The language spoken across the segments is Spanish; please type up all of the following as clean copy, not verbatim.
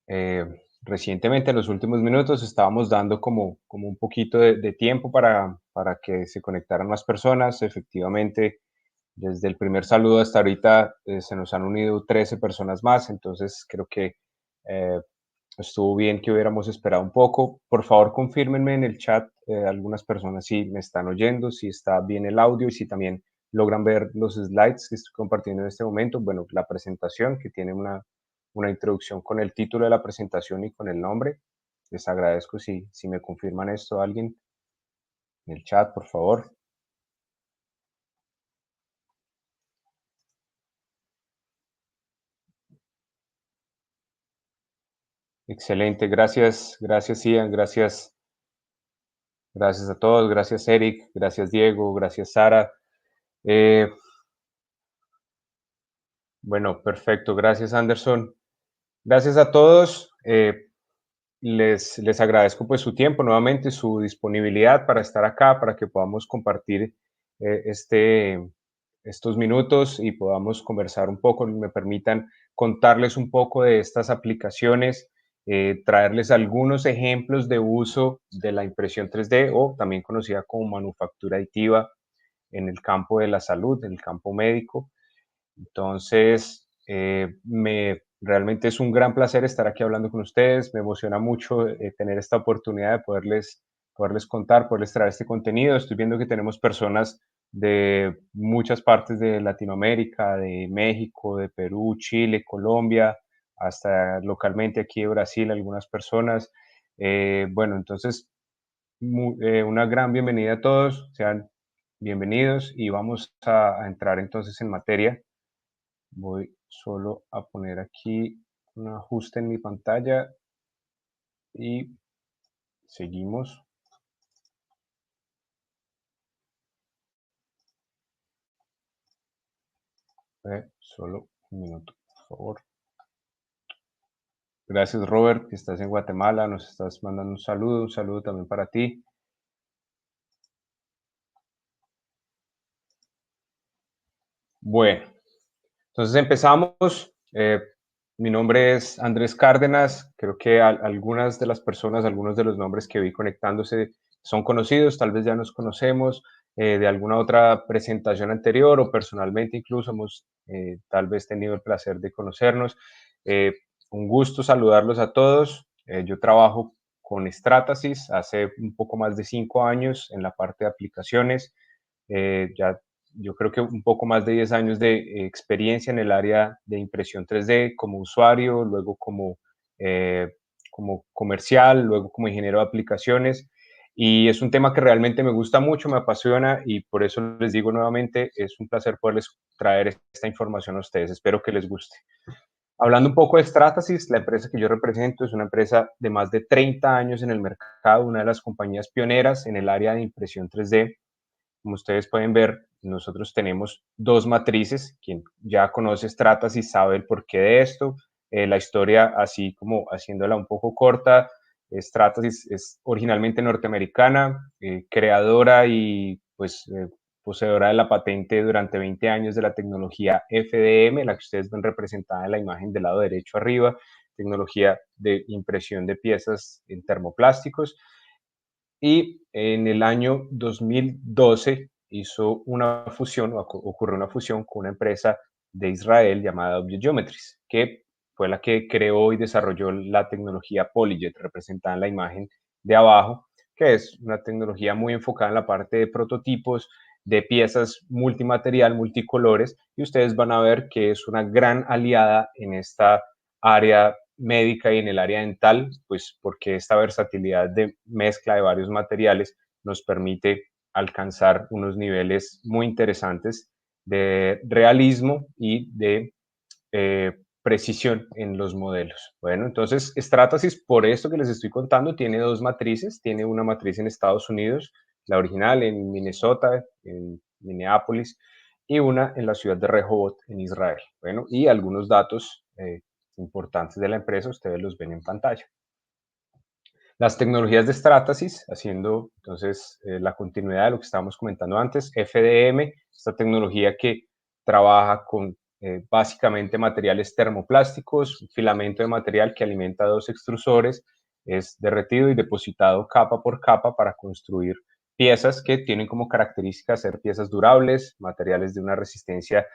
Eh, Recientemente, en los últimos minutos, estábamos dando como un poquito de tiempo para que se conectaran más personas. Efectivamente, desde el primer saludo hasta ahorita se nos han unido 13 personas más, entonces creo que eh, estuvo bien que hubiéramos esperado un poco. Por favor, confírmenme en el chat algunas personas si me están oyendo, si está bien el audio y si también logran ver los slides que estoy compartiendo en este momento. Bueno, la presentación que tiene una introducción con el título de la presentación y con el nombre. Les agradezco si me confirman esto alguien en el chat, por favor. Excelente, gracias, gracias Ian, gracias a todos, gracias Eric, gracias Diego, gracias Sara. Eh, bueno, perfecto, gracias Anderson. Gracias a todos. Les agradezco pues su tiempo nuevamente, su disponibilidad para estar acá, para que podamos compartir estos minutos y podamos conversar un poco, me permitan contarles un poco de estas aplicaciones, traerles algunos ejemplos de uso de la impresión 3D o también conocida como manufactura aditiva en el campo de la salud, en el campo médico. Entonces, realmente es un gran placer estar aquí hablando con ustedes. Me emociona mucho tener esta oportunidad de poderles contar, poderles traer este contenido. Estoy viendo que tenemos personas de muchas partes de Latinoamérica, de México, de Perú, Chile, Colombia, hasta localmente aquí de Brasil, algunas personas. Bueno, entonces, una gran bienvenida a todos. Sean bienvenidos y vamos a entrar entonces en materia. Voy solo a poner aquí un ajuste en mi pantalla y seguimos. Solo un minuto, por favor. Gracias, Robert, que estás en Guatemala. Nos estás mandando un saludo también para ti. Bueno, entonces empezamos. Mi nombre es Andrés Cárdenas. Creo que algunas de las personas, algunos de los nombres que vi conectándose son conocidos, tal vez ya nos conocemos de alguna otra presentación anterior o personalmente incluso hemos tal vez tenido el placer de conocernos. Eh, un gusto saludarlos a todos. Yo trabajo con Stratasys hace un poco más de 5 años en la parte de aplicaciones. Ya yo creo que un poco más de 10 años de experiencia en el área de impresión 3D como usuario, luego como comercial, luego como ingeniero de aplicaciones. Y es un tema que realmente me gusta mucho, me apasiona y por eso les digo nuevamente, es un placer poderles traer esta información a ustedes. Espero que les guste. Hablando un poco de Stratasys, la empresa que yo represento es una empresa de más de 30 años en el mercado, una de las compañías pioneras en el área de impresión 3D. Como ustedes pueden ver, nosotros tenemos dos matrices. Quien ya conoce Stratasys sabe el porqué de esto. La historia, así como haciéndola un poco corta, Stratasys es originalmente norteamericana, creadora y pues poseedora de la patente durante 20 años de la tecnología FDM, la que ustedes ven representada en la imagen del lado derecho arriba, tecnología de impresión de piezas en termoplásticos. Y en el año 2012 hizo una fusión, ocurrió una fusión con una empresa de Israel llamada Object Geometries, que fue la que creó y desarrolló la tecnología PolyJet, representada en la imagen de abajo, que es una tecnología muy enfocada en la parte de prototipos, de piezas multimaterial, multicolores, y ustedes van a ver que es una gran aliada en esta área médica y en el área dental, pues porque esta versatilidad de mezcla de varios materiales nos permite alcanzar unos niveles muy interesantes de realismo y de precisión en los modelos. Bueno, entonces Stratasys, por esto que les estoy contando, tiene dos matrices. Tiene una matriz en Estados Unidos, la original en Minnesota, en Minneapolis, y una en la ciudad de Rehovot, en Israel. Bueno, y algunos datos importantes de la empresa, ustedes los ven en pantalla. Las tecnologías de Stratasys, haciendo entonces la continuidad de lo que estábamos comentando antes, FDM, esta tecnología que trabaja con básicamente materiales termoplásticos, un filamento de material que alimenta dos extrusores, es derretido y depositado capa por capa para construir piezas que tienen como característica ser piezas durables, materiales de una resistencia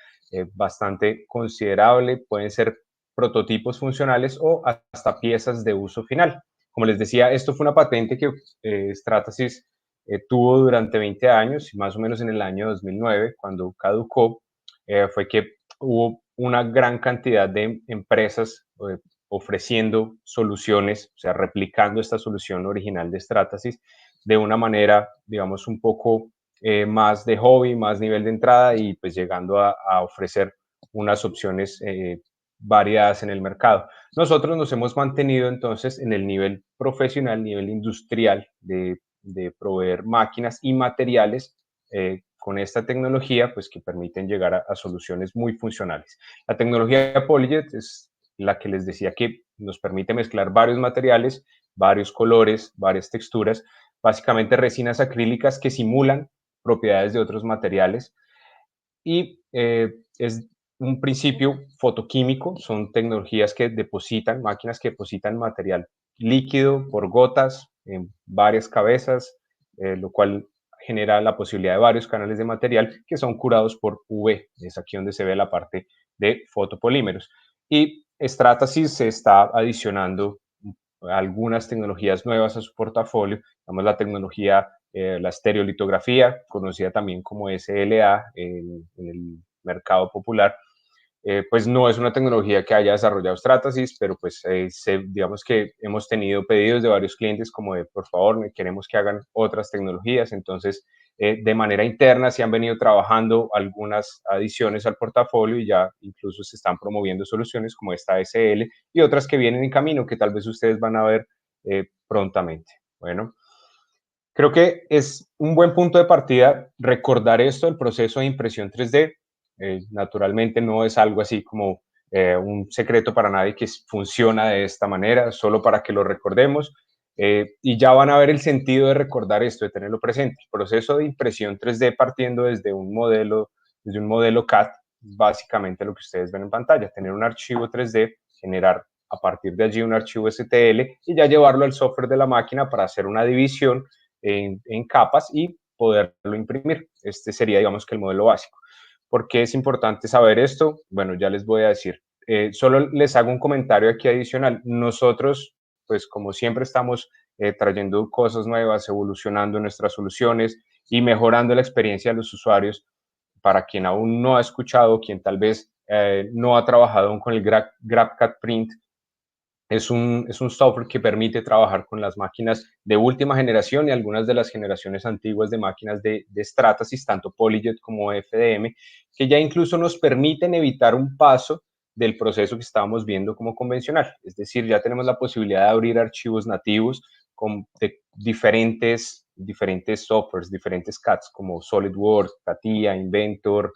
bastante considerable, pueden ser prototipos funcionales o hasta piezas de uso final. Como les decía, esto fue una patente que Stratasys tuvo durante 20 años y más o menos en el año 2009, cuando caducó, fue que hubo una gran cantidad de empresas ofreciendo soluciones, o sea, replicando esta solución original de Stratasys de una manera, digamos, un poco más de hobby, más nivel de entrada y pues llegando a ofrecer unas opciones variadas en el mercado. Nosotros nos hemos mantenido entonces en el nivel profesional, nivel industrial de proveer máquinas y materiales con esta tecnología, pues que permiten llegar a soluciones muy funcionales. La tecnología PolyJet es la que les decía que nos permite mezclar varios materiales, varios colores, varias texturas, básicamente resinas acrílicas que simulan propiedades de otros materiales y es un principio fotoquímico, son tecnologías que depositan, máquinas que depositan material líquido por gotas en varias cabezas, lo cual genera la posibilidad de varios canales de material que son curados por UV, es aquí donde se ve la parte de fotopolímeros. Y Stratasys se está adicionando algunas tecnologías nuevas a su portafolio, digamos la tecnología, la estereolitografía, conocida también como SLA en el mercado popular, pues no es una tecnología que haya desarrollado Stratasys, pero pues digamos que hemos tenido pedidos de varios clientes como de, por favor, queremos que hagan otras tecnologías, entonces de manera interna se han venido trabajando algunas adiciones al portafolio y ya incluso se están promoviendo soluciones como esta SL y otras que vienen en camino que tal vez ustedes van a ver prontamente. Bueno, creo que es un buen punto de partida recordar esto, el proceso de impresión 3D. Naturalmente no es algo así como un secreto para nadie que funciona de esta manera, solo para que lo recordemos. Y ya van a ver el sentido de recordar esto, de tenerlo presente. El proceso de impresión 3D partiendo desde un modelo CAD, básicamente lo que ustedes ven en pantalla, tener un archivo 3D, generar a partir de allí un archivo STL y ya llevarlo al software de la máquina para hacer una división en capas y poderlo imprimir. Este sería, digamos, que el modelo básico. ¿Por qué es importante saber esto? Bueno, ya les voy a decir. Solo les hago un comentario aquí adicional. Nosotros, pues como siempre estamos trayendo cosas nuevas, evolucionando nuestras soluciones y mejorando la experiencia de los usuarios. Para quien aún no ha escuchado, quien tal vez no ha trabajado aún con el GrabCAD Print, es un software que permite trabajar con las máquinas de última generación y algunas de las generaciones antiguas de máquinas de Stratasys, tanto PolyJet como FDM, que ya incluso nos permiten evitar un paso del proceso que estábamos viendo como convencional. Es decir, ya tenemos la posibilidad de abrir archivos nativos con diferentes softwares, diferentes CADs como SolidWorks, CATIA, Inventor,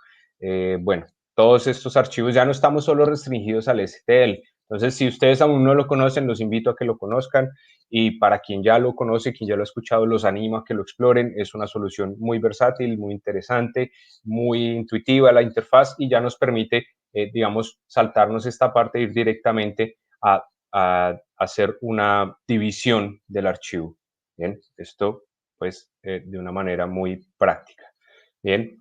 bueno, todos estos archivos ya no estamos solo restringidos al STL. Entonces, si ustedes aún no lo conocen, los invito a que lo conozcan y para quien ya lo conoce, quien ya lo ha escuchado, los animo a que lo exploren. Es una solución muy versátil, muy interesante, muy intuitiva la interfaz y ya nos permite, digamos, saltarnos esta parte e ir directamente a hacer una división del archivo. Bien, esto pues de una manera muy práctica. Bien,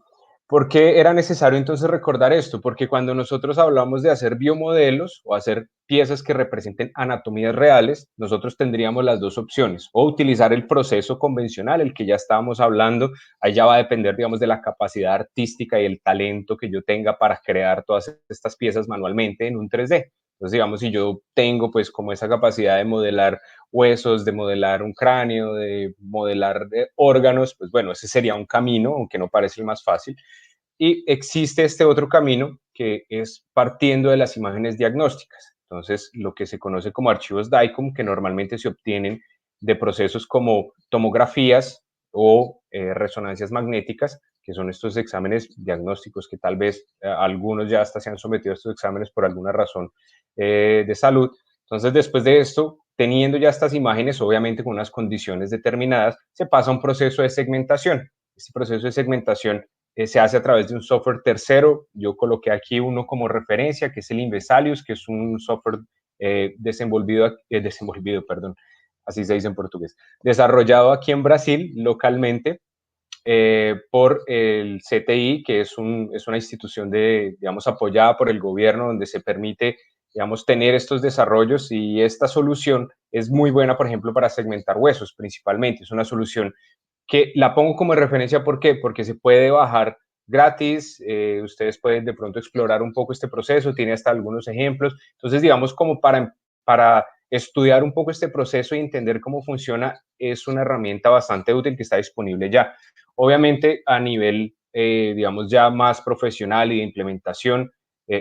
¿por qué era necesario entonces recordar esto? Porque cuando nosotros hablamos de hacer biomodelos o hacer piezas que representen anatomías reales, nosotros tendríamos las dos opciones, o utilizar el proceso convencional, el que ya estábamos hablando, ahí ya va a depender, digamos, de la capacidad artística y el talento que yo tenga para crear todas estas piezas manualmente en un 3D. Entonces, digamos, si yo tengo pues como esa capacidad de modelar huesos, de modelar un cráneo, de modelar órganos, pues bueno, ese sería un camino, aunque no parece el más fácil. Y existe este otro camino que es partiendo de las imágenes diagnósticas. Entonces, lo que se conoce como archivos DICOM, que normalmente se obtienen de procesos como tomografías o resonancias magnéticas, que son estos exámenes diagnósticos que tal vez algunos ya hasta se han sometido a estos exámenes por alguna razón de salud. Entonces, después de esto, teniendo ya estas imágenes, obviamente con unas condiciones determinadas, se pasa a un proceso de segmentación. Este proceso de segmentación se hace a través de un software tercero. Yo coloqué aquí uno como referencia, que es el Invensalius, que es un software desenvolvido, perdón, así se dice en portugués, desarrollado aquí en Brasil localmente por el CTI, que es una institución digamos, apoyada por el gobierno, donde se permite, digamos, tener estos desarrollos, y esta solución es muy buena, por ejemplo, para segmentar huesos principalmente. Es una solución que la pongo como referencia. ¿Por qué? Porque se puede bajar gratis. Ustedes pueden de pronto explorar un poco este proceso, tiene hasta algunos ejemplos. Entonces, digamos, como para estudiar un poco este proceso y entender cómo funciona, es una herramienta bastante útil que está disponible ya. Obviamente, a nivel, digamos, ya más profesional y de implementación,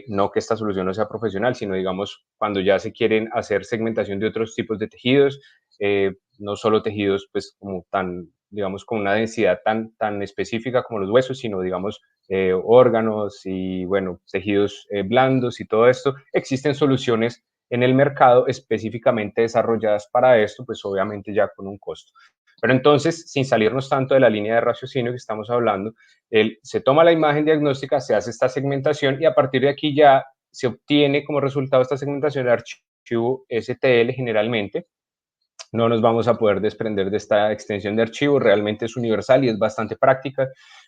no que esta solución no sea profesional, sino, digamos, cuando ya se quieren hacer segmentación de otros tipos de tejidos, no solo tejidos, pues, como tan, digamos, con una densidad tan específica como los huesos, sino, digamos, órganos y, bueno, tejidos blandos y todo esto. Existen soluciones en el mercado específicamente desarrolladas para esto, pues obviamente ya con un costo. Pero entonces, sin salirnos tanto de la línea de raciocinio que estamos hablando, se toma la imagen diagnóstica, se hace esta segmentación, y a partir de aquí ya se obtiene como resultado de esta segmentación el archivo STL generalmente. No nos vamos a poder desprender de esta extensión de archivo, realmente es universal y es bastante práctica.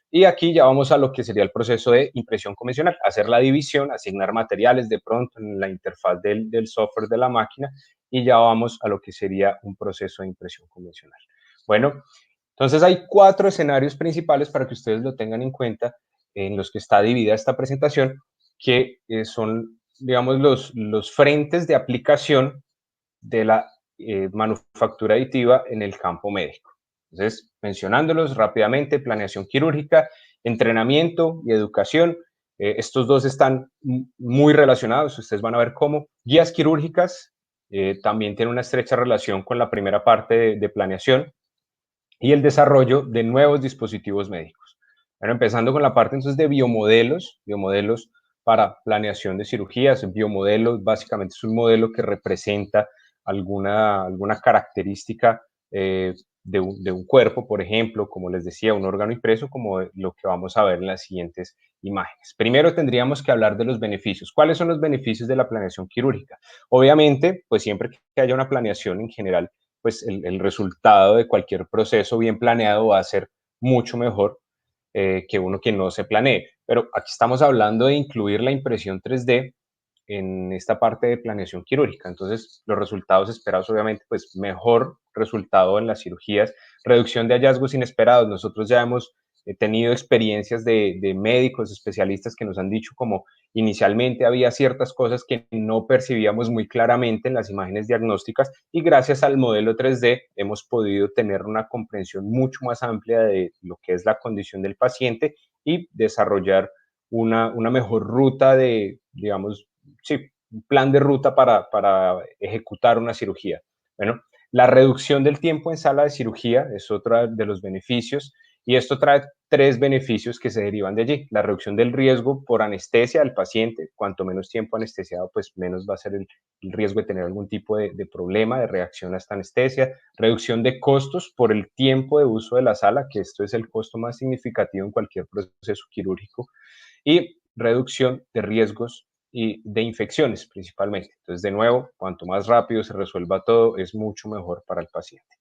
Y aquí ya vamos a lo que sería el proceso de impresión convencional, hacer la división, asignar materiales de pronto en la interfaz del software de la máquina, y ya vamos a lo que sería un proceso de impresión convencional. Bueno, entonces hay 4 escenarios principales para que ustedes lo tengan en cuenta, en los que está dividida esta presentación, que son, digamos, los frentes de aplicación de la manufactura aditiva en el campo médico. Entonces, mencionándolos rápidamente: planeación quirúrgica, entrenamiento y educación. Estos dos están muy relacionados, ustedes van a ver cómo. Guías quirúrgicas también tienen una estrecha relación con la primera parte de planeación, y el desarrollo de nuevos dispositivos médicos. Bueno, empezando con la parte entonces de biomodelos para planeación de cirugías. Biomodelos básicamente es un modelo que representa alguna característica de un cuerpo, por ejemplo, como les decía, un órgano impreso, como lo que vamos a ver en las siguientes imágenes. Primero tendríamos que hablar de los beneficios. ¿Cuáles son los beneficios de la planeación quirúrgica? Obviamente, pues siempre que haya una planeación en general, pues el resultado de cualquier proceso bien planeado va a ser mucho mejor que uno que no se planee. Pero aquí estamos hablando de incluir la impresión 3D en esta parte de planeación quirúrgica. Entonces, los resultados esperados, obviamente, pues mejor resultado en las cirugías, reducción de hallazgos inesperados. Nosotros ya hemos tenido experiencias de médicos especialistas que nos han dicho como inicialmente había ciertas cosas que no percibíamos muy claramente en las imágenes diagnósticas, y gracias al modelo 3D hemos podido tener una comprensión mucho más amplia de lo que es la condición del paciente y desarrollar una mejor ruta de, digamos, sí, un plan de ruta para ejecutar una cirugía. Bueno, la reducción del tiempo en sala de cirugía es otro de los beneficios, y esto trae 3 beneficios que se derivan de allí. La reducción del riesgo por anestesia al paciente. Cuanto menos tiempo anestesiado, pues menos va a ser el riesgo de tener algún tipo de problema, de reacción a esta anestesia. Reducción de costos por el tiempo de uso de la sala, que esto es el costo más significativo en cualquier proceso quirúrgico. Y reducción de riesgos y de infecciones principalmente. Entonces, de nuevo, cuanto más rápido se resuelva todo, es mucho mejor para el paciente.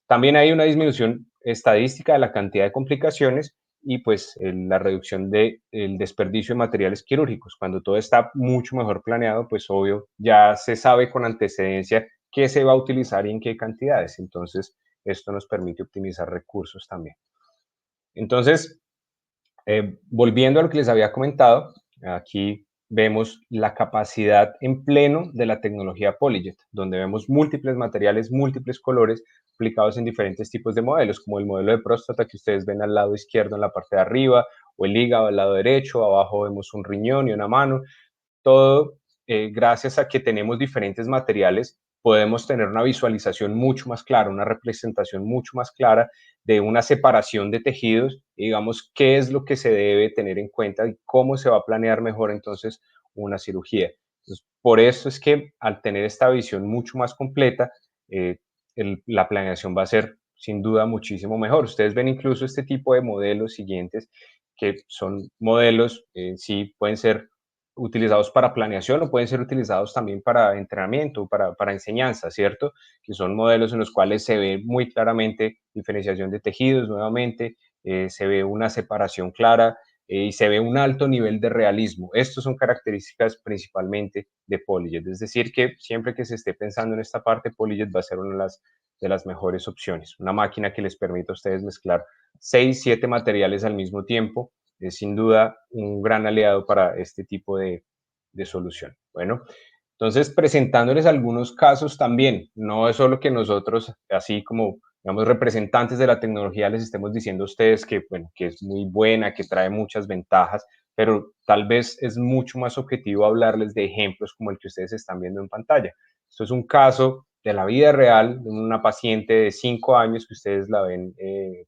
También hay una disminución estadística de la cantidad de complicaciones y pues la reducción del desperdicio de materiales quirúrgicos. Cuando todo está mucho mejor planeado, pues obvio, ya se sabe con antecedencia qué se va a utilizar y en qué cantidades. Entonces, esto nos permite optimizar recursos también. Entonces, volviendo a lo que les había comentado, aquí vemos la capacidad en pleno de la tecnología PolyJet, donde vemos múltiples materiales, múltiples colores aplicados en diferentes tipos de modelos, como el modelo de próstata que ustedes ven al lado izquierdo en la parte de arriba, o el hígado al lado derecho. Abajo vemos un riñón y una mano. Todo gracias a que tenemos diferentes materiales, podemos tener una visualización mucho más clara, una representación mucho más clara de una separación de tejidos, y digamos qué es lo que se debe tener en cuenta y cómo se va a planear mejor entonces una cirugía. Entonces, por eso es que al tener esta visión mucho más completa, eh, la planeación va a ser sin duda muchísimo mejor. Ustedes ven incluso este tipo de modelos siguientes que son modelos, sí pueden ser utilizados para planeación o pueden ser utilizados también para entrenamiento, para enseñanza, ¿cierto? Que son modelos en los cuales se ve muy claramente diferenciación de tejidos nuevamente, se ve una separación clara y se ve un alto nivel de realismo. Estas son características principalmente de PolyJet, es decir, que siempre que se esté pensando en esta parte, PolyJet va a ser una de las mejores opciones. Una máquina que les permita a ustedes mezclar 6, 7 materiales al mismo tiempo es sin duda un gran aliado para este tipo de solución. Bueno, entonces presentándoles algunos casos también, no es solo que nosotros, así como digamos, representantes de la tecnología les estemos diciendo a ustedes que, bueno, que es muy buena, que trae muchas ventajas, pero tal vez es mucho más objetivo hablarles de ejemplos como el que ustedes están viendo en pantalla. Esto es un caso de la vida real de una paciente de 5 años que ustedes la ven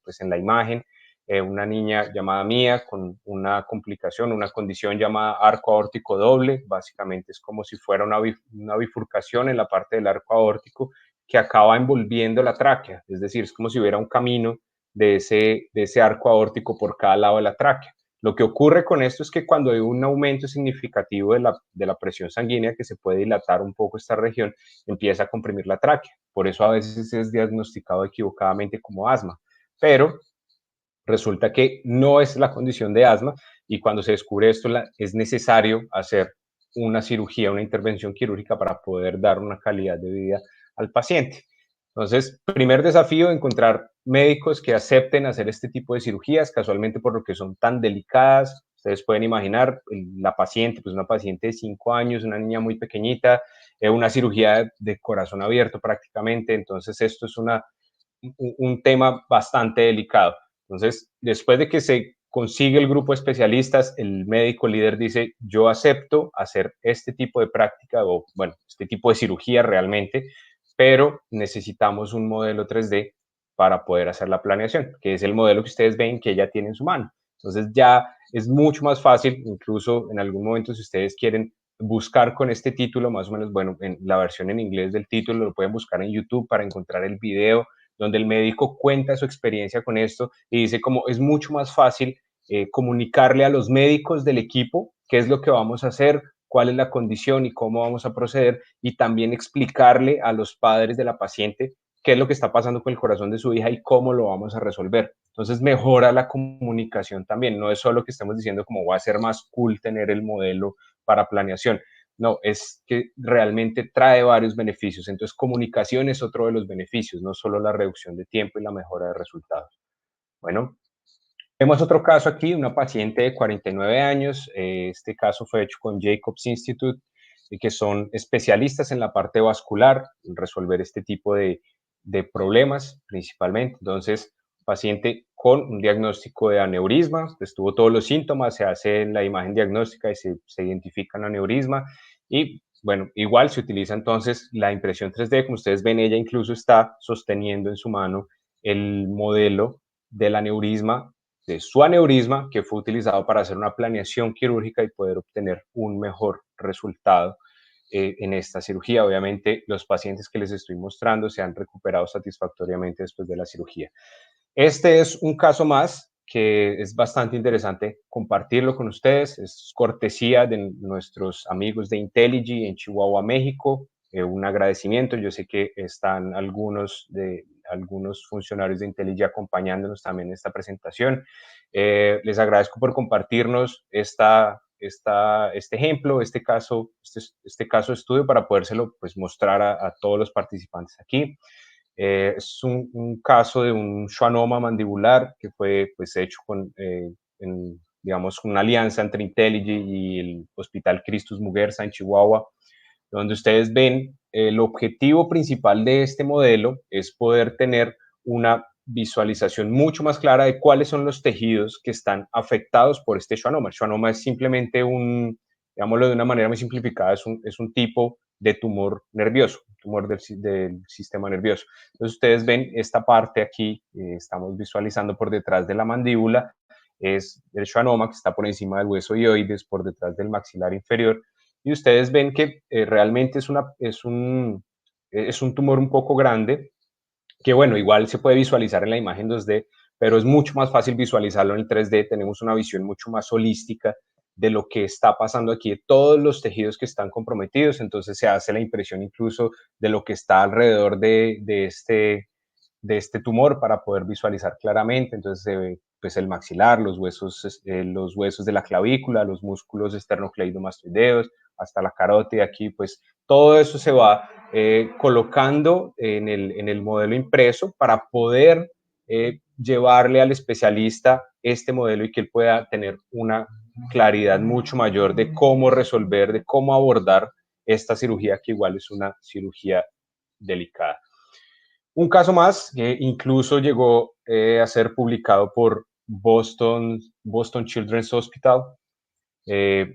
pues en la imagen, una niña llamada Mía con una complicación, una condición llamada arco aórtico doble. Básicamente es como si fuera una bifurcación en la parte del arco aórtico que acaba envolviendo la tráquea. Es decir, es como si hubiera un camino de ese arco aórtico por cada lado de la tráquea. Lo que ocurre con esto es que cuando hay un aumento significativo de la presión sanguínea, que se puede dilatar un poco esta región, empieza a comprimir la tráquea. Por eso a veces es diagnosticado equivocadamente como asma. Pero resulta que no es la condición de asma y cuando se descubre esto es necesario hacer una cirugía, una intervención quirúrgica para poder dar una calidad de vida al paciente. Entonces, primer desafío, encontrar médicos que acepten hacer este tipo de cirugías, casualmente por lo que son tan delicadas. Ustedes pueden imaginar la paciente, pues una paciente de 5 años, una niña muy pequeñita, una cirugía de corazón abierto prácticamente. Entonces, esto es un tema bastante delicado. Entonces, después de que se consigue el grupo de especialistas, el médico líder dice, yo acepto hacer este tipo de práctica o, bueno, este tipo de cirugía realmente, pero necesitamos un modelo 3D para poder hacer la planeación, que es el modelo que ustedes ven que ella tiene en su mano. Entonces ya es mucho más fácil, incluso en algún momento si ustedes quieren buscar con este título, más o menos, bueno, en la versión en inglés del título lo pueden buscar en YouTube para encontrar el video donde el médico cuenta su experiencia con esto y dice como es mucho más fácil comunicarle a los médicos del equipo qué es lo que vamos a hacer, cuál es la condición y cómo vamos a proceder, y también explicarle a los padres de la paciente qué es lo que está pasando con el corazón de su hija y cómo lo vamos a resolver. Entonces mejora la comunicación también, no es solo que estemos diciendo como va a ser más cool tener el modelo para planeación, no, es que realmente trae varios beneficios. Entonces, comunicación es otro de los beneficios, no solo la reducción de tiempo y la mejora de resultados. Bueno, vemos otro caso aquí, una paciente de 49 años. Este caso fue hecho con Jacobs Institute, que son especialistas en la parte vascular, en resolver este tipo de problemas principalmente. Entonces, paciente con un diagnóstico de aneurisma, pues tuvo todos los síntomas, se hace la imagen diagnóstica y se identifica el aneurisma. Y bueno, igual se utiliza entonces la impresión 3D, como ustedes ven, ella incluso está sosteniendo en su mano el modelo del aneurisma, de su aneurisma, que fue utilizado para hacer una planeación quirúrgica y poder obtener un mejor resultado en esta cirugía. Obviamente, los pacientes que les estoy mostrando se han recuperado satisfactoriamente después de la cirugía. Este es un caso más que es bastante interesante compartirlo con ustedes. Es cortesía de nuestros amigos de Intelligy en Chihuahua, México. Un agradecimiento. Yo sé que están algunos funcionarios de Intelligy acompañándonos también en esta presentación. Les agradezco por compartirnos este ejemplo, este caso de estudio para podérselo pues, mostrar a todos los participantes aquí. Es un caso de un schwannoma mandibular que fue pues, hecho digamos, una alianza entre Intelligy y el Hospital Christus Muguerza en Chihuahua, donde ustedes ven el objetivo principal de este modelo es poder tener una visualización mucho más clara de cuáles son los tejidos que están afectados por este schwannoma. El schwannoma es simplemente digámoslo de una manera muy simplificada, es un tipo de tumor nervioso, tumor del sistema nervioso. Entonces ustedes ven esta parte aquí, estamos visualizando por detrás de la mandíbula, es el schwannoma que está por encima del hueso hioides, por detrás del maxilar inferior, y ustedes ven que realmente es un tumor un poco grande, que bueno, igual se puede visualizar en la imagen 2D, pero es mucho más fácil visualizarlo en el 3D, tenemos una visión mucho más holística de lo que está pasando aquí, de todos los tejidos que están comprometidos, entonces se hace la impresión incluso de lo que está alrededor de este tumor para poder visualizar claramente. Entonces se ve pues, el maxilar, los huesos de la clavícula, los músculos esternocleidomastoideos, hasta la carótida aquí, pues todo eso se va colocando en el modelo impreso para poder llevarle al especialista este modelo y que él pueda tener una claridad mucho mayor de cómo resolver, de cómo abordar esta cirugía, que igual es una cirugía delicada. Un caso más que incluso llegó a ser publicado por Boston Children's Hospital. Eh,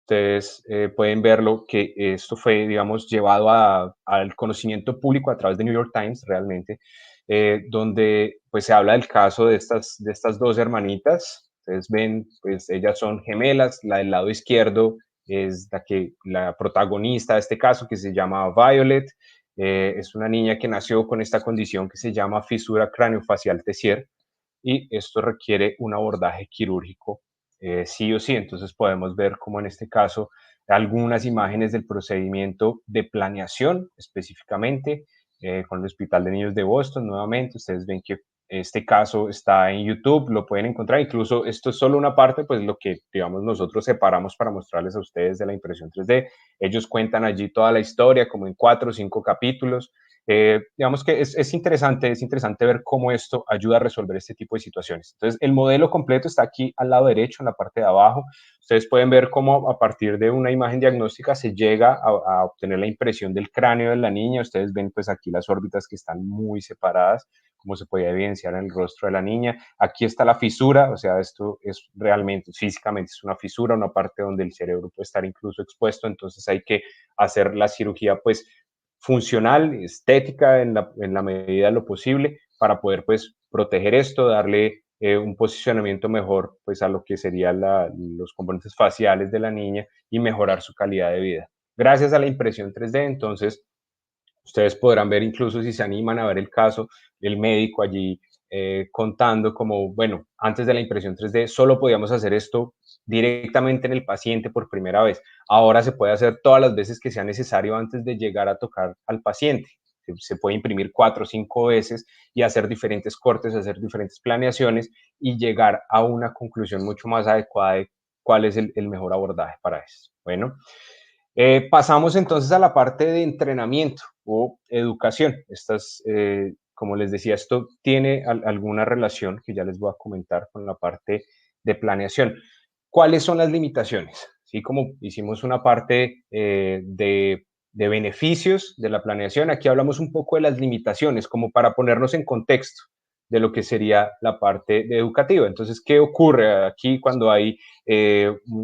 Ustedes pueden verlo que esto fue, digamos, llevado al conocimiento público a través de New York Times realmente, donde pues se habla del caso de estas dos hermanitas. Ustedes ven, pues ellas son gemelas, la del lado izquierdo es la protagonista de este caso, que se llama Violet. Es una niña que nació con esta condición que se llama fisura craneofacial Tessier, y esto requiere un abordaje quirúrgico sí o sí. Entonces podemos ver como en este caso algunas imágenes del procedimiento de planeación específicamente con el Hospital de Niños de Boston. Nuevamente, ustedes ven que este caso está en YouTube, lo pueden encontrar. Incluso esto es solo una parte, pues lo que, digamos, nosotros separamos para mostrarles a ustedes de la impresión 3D. Ellos cuentan allí toda la historia, como en 4 o 5 capítulos. Digamos que es interesante ver cómo esto ayuda a resolver este tipo de situaciones. Entonces, el modelo completo está aquí al lado derecho, en la parte de abajo. Ustedes pueden ver cómo a partir de una imagen diagnóstica se llega a obtener la impresión del cráneo de la niña. Ustedes ven pues aquí las órbitas que están muy separadas, como se podía evidenciar en el rostro de la niña. Aquí está la fisura, o sea, esto es realmente, físicamente es una fisura, una parte donde el cerebro puede estar incluso expuesto, entonces hay que hacer la cirugía pues funcional, estética en la medida de lo posible para poder pues proteger esto, darle un posicionamiento mejor pues a lo que serían los componentes faciales de la niña y mejorar su calidad de vida. Gracias a la impresión 3D, entonces ustedes podrán ver, incluso si se animan a ver el caso, el médico allí contando como, bueno, antes de la impresión 3D solo podíamos hacer esto directamente en el paciente por primera vez. Ahora se puede hacer todas las veces que sea necesario antes de llegar a tocar al paciente. Se puede imprimir 4 o 5 veces y hacer diferentes cortes, hacer diferentes planeaciones y llegar a una conclusión mucho más adecuada de cuál es el mejor abordaje para eso. Bueno, pasamos entonces a la parte de entrenamiento o educación. Como les decía, esto tiene alguna relación que ya les voy a comentar con la parte de planeación. ¿Cuáles son las limitaciones? Sí, como hicimos una parte de beneficios de la planeación, aquí hablamos un poco de las limitaciones, como para ponernos en contexto de lo que sería la parte de educativa. Entonces, ¿qué ocurre aquí cuando hay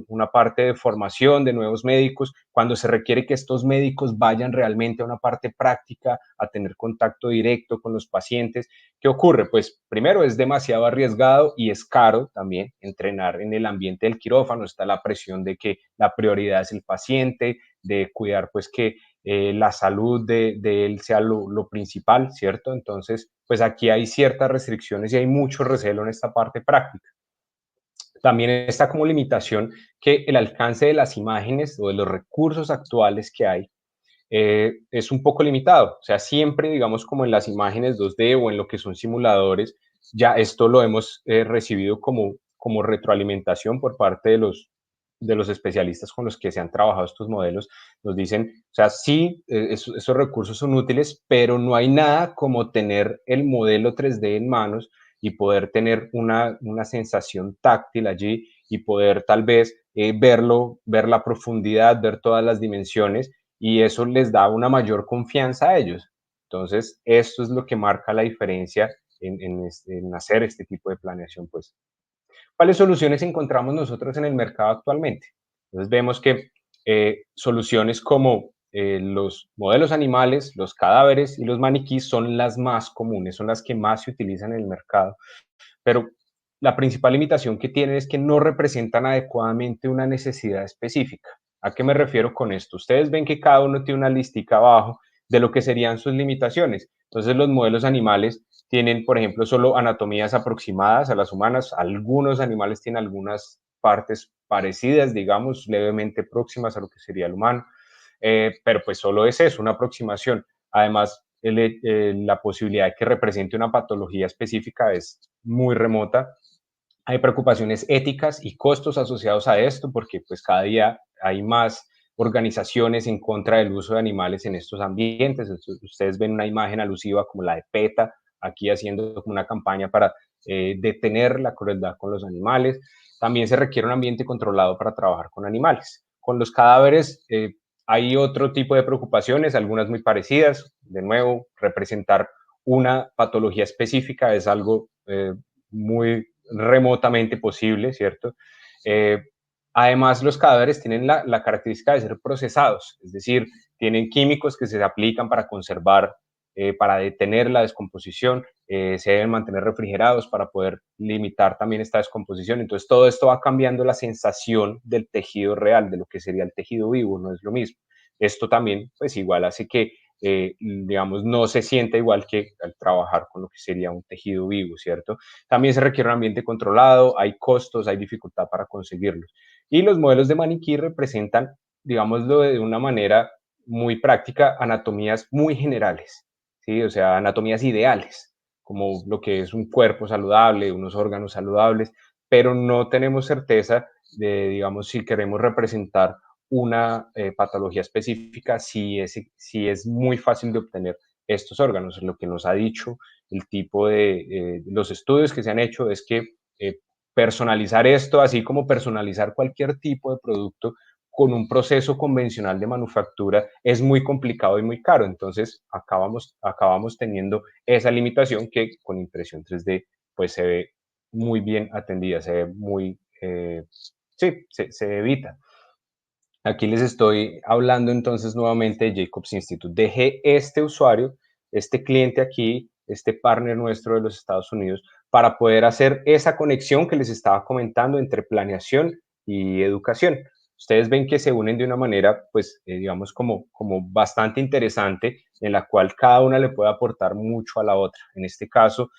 una parte de formación de nuevos médicos, cuando se requiere que estos médicos vayan realmente a una parte práctica, a tener contacto directo con los pacientes? ¿Qué ocurre? Pues primero es demasiado arriesgado y es caro también entrenar en el ambiente del quirófano. Está la presión de que la prioridad es el paciente, de cuidar pues que la salud de él sea lo principal, ¿cierto? Entonces, pues aquí hay ciertas restricciones y hay mucho recelo en esta parte práctica. También está como limitación que el alcance de las imágenes o de los recursos actuales que hay es un poco limitado. O sea, siempre, digamos, como en las imágenes 2D o en lo que son simuladores, ya esto lo hemos recibido como retroalimentación por parte de los especialistas con los que se han trabajado estos modelos. Nos dicen, o sea, sí, esos recursos son útiles, pero no hay nada como tener el modelo 3D en manos y poder tener una sensación táctil allí y poder tal vez verlo, ver la profundidad, ver todas las dimensiones, y eso les da una mayor confianza a ellos. Entonces, esto es lo que marca la diferencia en hacer este tipo de planeación, pues. ¿Cuáles soluciones encontramos nosotros en el mercado actualmente? Entonces vemos que soluciones como los modelos animales, los cadáveres y los maniquís son las más comunes, son las que más se utilizan en el mercado, pero la principal limitación que tienen es que no representan adecuadamente una necesidad específica. ¿A qué me refiero con esto? Ustedes ven que cada uno tiene una listica abajo de lo que serían sus limitaciones. Entonces los modelos animales tienen, por ejemplo, solo anatomías aproximadas a las humanas. Algunos animales tienen algunas partes parecidas, digamos, levemente próximas a lo que sería el humano, pero pues solo es eso, una aproximación. Además, la posibilidad de que represente una patología específica es muy remota. Hay preocupaciones éticas y costos asociados a esto, porque pues cada día hay más organizaciones en contra del uso de animales en estos ambientes. Ustedes ven una imagen alusiva como la de PETA, aquí haciendo una campaña para detener la crueldad con los animales. También se requiere un ambiente controlado para trabajar con animales. Con los cadáveres hay otro tipo de preocupaciones, algunas muy parecidas. De nuevo, representar una patología específica es algo muy remotamente posible, ¿cierto? Eh, Además, los cadáveres tienen la característica de ser procesados, es decir, tienen químicos que se aplican para conservar, para detener la descomposición, se deben mantener refrigerados para poder limitar también esta descomposición. Entonces, todo esto va cambiando la sensación del tejido real, de lo que sería el tejido vivo, no es lo mismo. Esto también, pues igual hace que digamos, no se sienta igual que al trabajar con lo que sería un tejido vivo, ¿cierto? También se requiere un ambiente controlado, hay costos, hay dificultad para conseguirlos. Y los modelos de maniquí representan, digámoslo de una manera muy práctica, anatomías muy generales, ¿sí? O sea, anatomías ideales, como lo que es un cuerpo saludable, unos órganos saludables, pero no tenemos certeza de, digamos, si queremos representar una patología específica, si es muy fácil de obtener estos órganos. Lo que nos ha dicho el tipo de los estudios que se han hecho es que personalizar esto, así como personalizar cualquier tipo de producto con un proceso convencional de manufactura, es muy complicado y muy caro. Entonces, acabamos teniendo esa limitación que con impresión 3D pues se ve muy bien atendida, se ve muy, sí, se evita. Aquí les estoy hablando entonces nuevamente de Jacobs Institute. Dejé este usuario, este cliente aquí, este partner nuestro de los Estados Unidos, para poder hacer esa conexión que les estaba comentando entre planeación y educación. Ustedes ven que se unen de una manera, pues, digamos, como bastante interesante, en la cual cada una le puede aportar mucho a la otra. En este caso,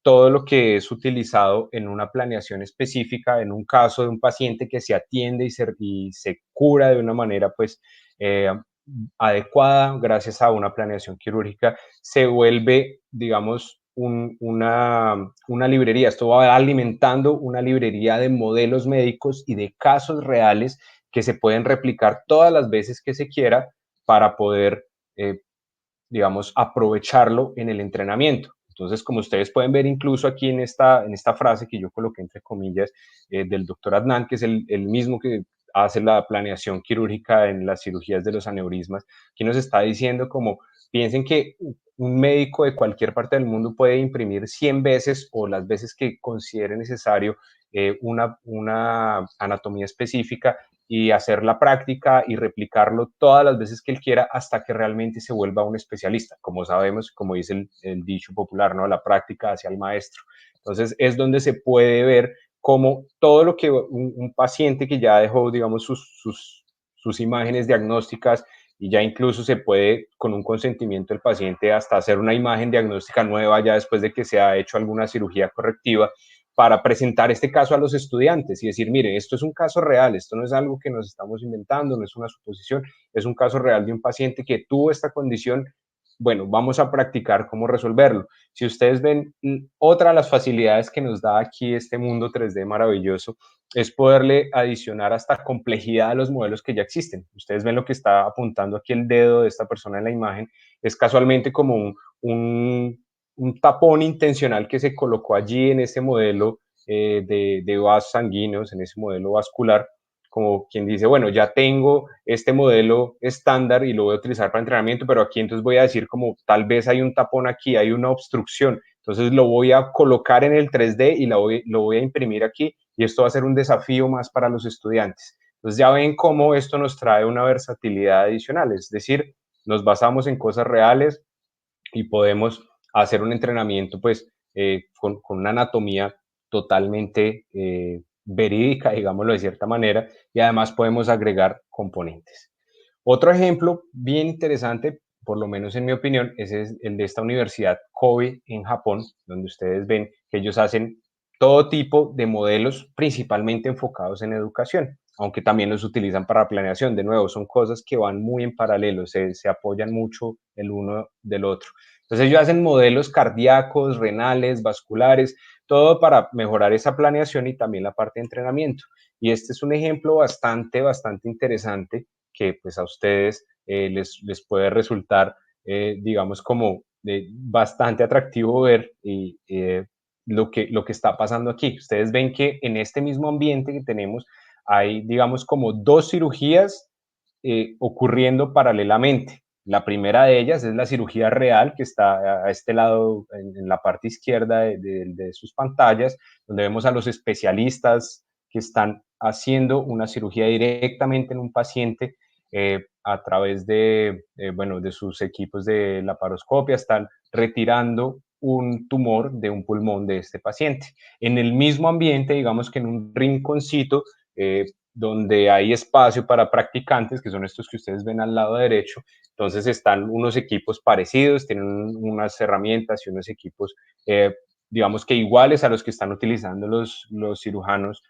todo lo que es utilizado en una planeación específica, en un caso de un paciente que se atiende y se cura de una manera pues adecuada gracias a una planeación quirúrgica, se vuelve, digamos, una librería. Esto va alimentando una librería de modelos médicos y de casos reales que se pueden replicar todas las veces que se quiera para poder eh, digamos, aprovecharlo en el entrenamiento. Entonces, como ustedes pueden ver incluso aquí en esta frase que yo coloqué entre comillas del doctor Adnan, que es el mismo que hace la planeación quirúrgica en las cirugías de los aneurismas, que nos está diciendo como, piensen que un médico de cualquier parte del mundo puede imprimir 100 veces o las veces que considere necesario una anatomía específica y hacer la práctica y replicarlo todas las veces que él quiera hasta que realmente se vuelva un especialista. Como sabemos, como dice el dicho popular, ¿no? La práctica hacia el maestro. Entonces es donde se puede ver cómo todo lo que un paciente que ya dejó, digamos, sus imágenes diagnósticas y ya incluso se puede, con un consentimiento del paciente, hasta hacer una imagen diagnóstica nueva ya después de que se ha hecho alguna cirugía correctiva para presentar este caso a los estudiantes y decir, mire, esto es un caso real, esto no es algo que nos estamos inventando, no es una suposición, es un caso real de un paciente que tuvo esta condición. Bueno, vamos a practicar cómo resolverlo. Si ustedes ven, otra de las facilidades que nos da aquí este mundo 3D maravilloso es poderle adicionar hasta complejidad a los modelos que ya existen. Ustedes ven lo que está apuntando aquí el dedo de esta persona en la imagen, es casualmente como un tapón intencional que se colocó allí en ese modelo de vasos sanguíneos, en ese modelo vascular, como quien dice, bueno, ya tengo este modelo estándar y lo voy a utilizar para entrenamiento, pero aquí entonces voy a decir como tal vez hay un tapón aquí, hay una obstrucción, entonces lo voy a colocar en el 3D y lo voy a imprimir aquí y esto va a ser un desafío más para los estudiantes. Entonces ya ven cómo esto nos trae una versatilidad adicional, es decir, nos basamos en cosas reales y podemos hacer un entrenamiento pues con una anatomía totalmente verídica, digámoslo de cierta manera, y además podemos agregar componentes. Otro ejemplo bien interesante por lo menos en mi opinión, ese es el de esta universidad Kobe en Japón, donde ustedes ven que ellos hacen todo tipo de modelos principalmente enfocados en educación, aunque también los utilizan para planeación. De nuevo, son cosas que van muy en paralelo, se apoyan mucho el uno del otro. Entonces ellos hacen modelos cardíacos, renales, vasculares, todo para mejorar esa planeación y también la parte de entrenamiento. Y este es un ejemplo bastante interesante que pues a ustedes les puede resultar, digamos, como bastante atractivo ver lo que está pasando aquí. Ustedes ven que en este mismo ambiente que tenemos hay, digamos, como dos cirugías ocurriendo paralelamente. La primera de ellas es la cirugía real que está a este lado, en la parte izquierda de sus pantallas, donde vemos a los especialistas que están haciendo una cirugía directamente en un paciente a través bueno, de sus equipos de laparoscopia, están retirando un tumor de un pulmón de este paciente. En el mismo ambiente, digamos que en un rinconcito, donde hay espacio para practicantes, que son estos que ustedes ven al lado derecho. Entonces están unos equipos parecidos, tienen unas herramientas y unos equipos, digamos que iguales a los que están utilizando los cirujanos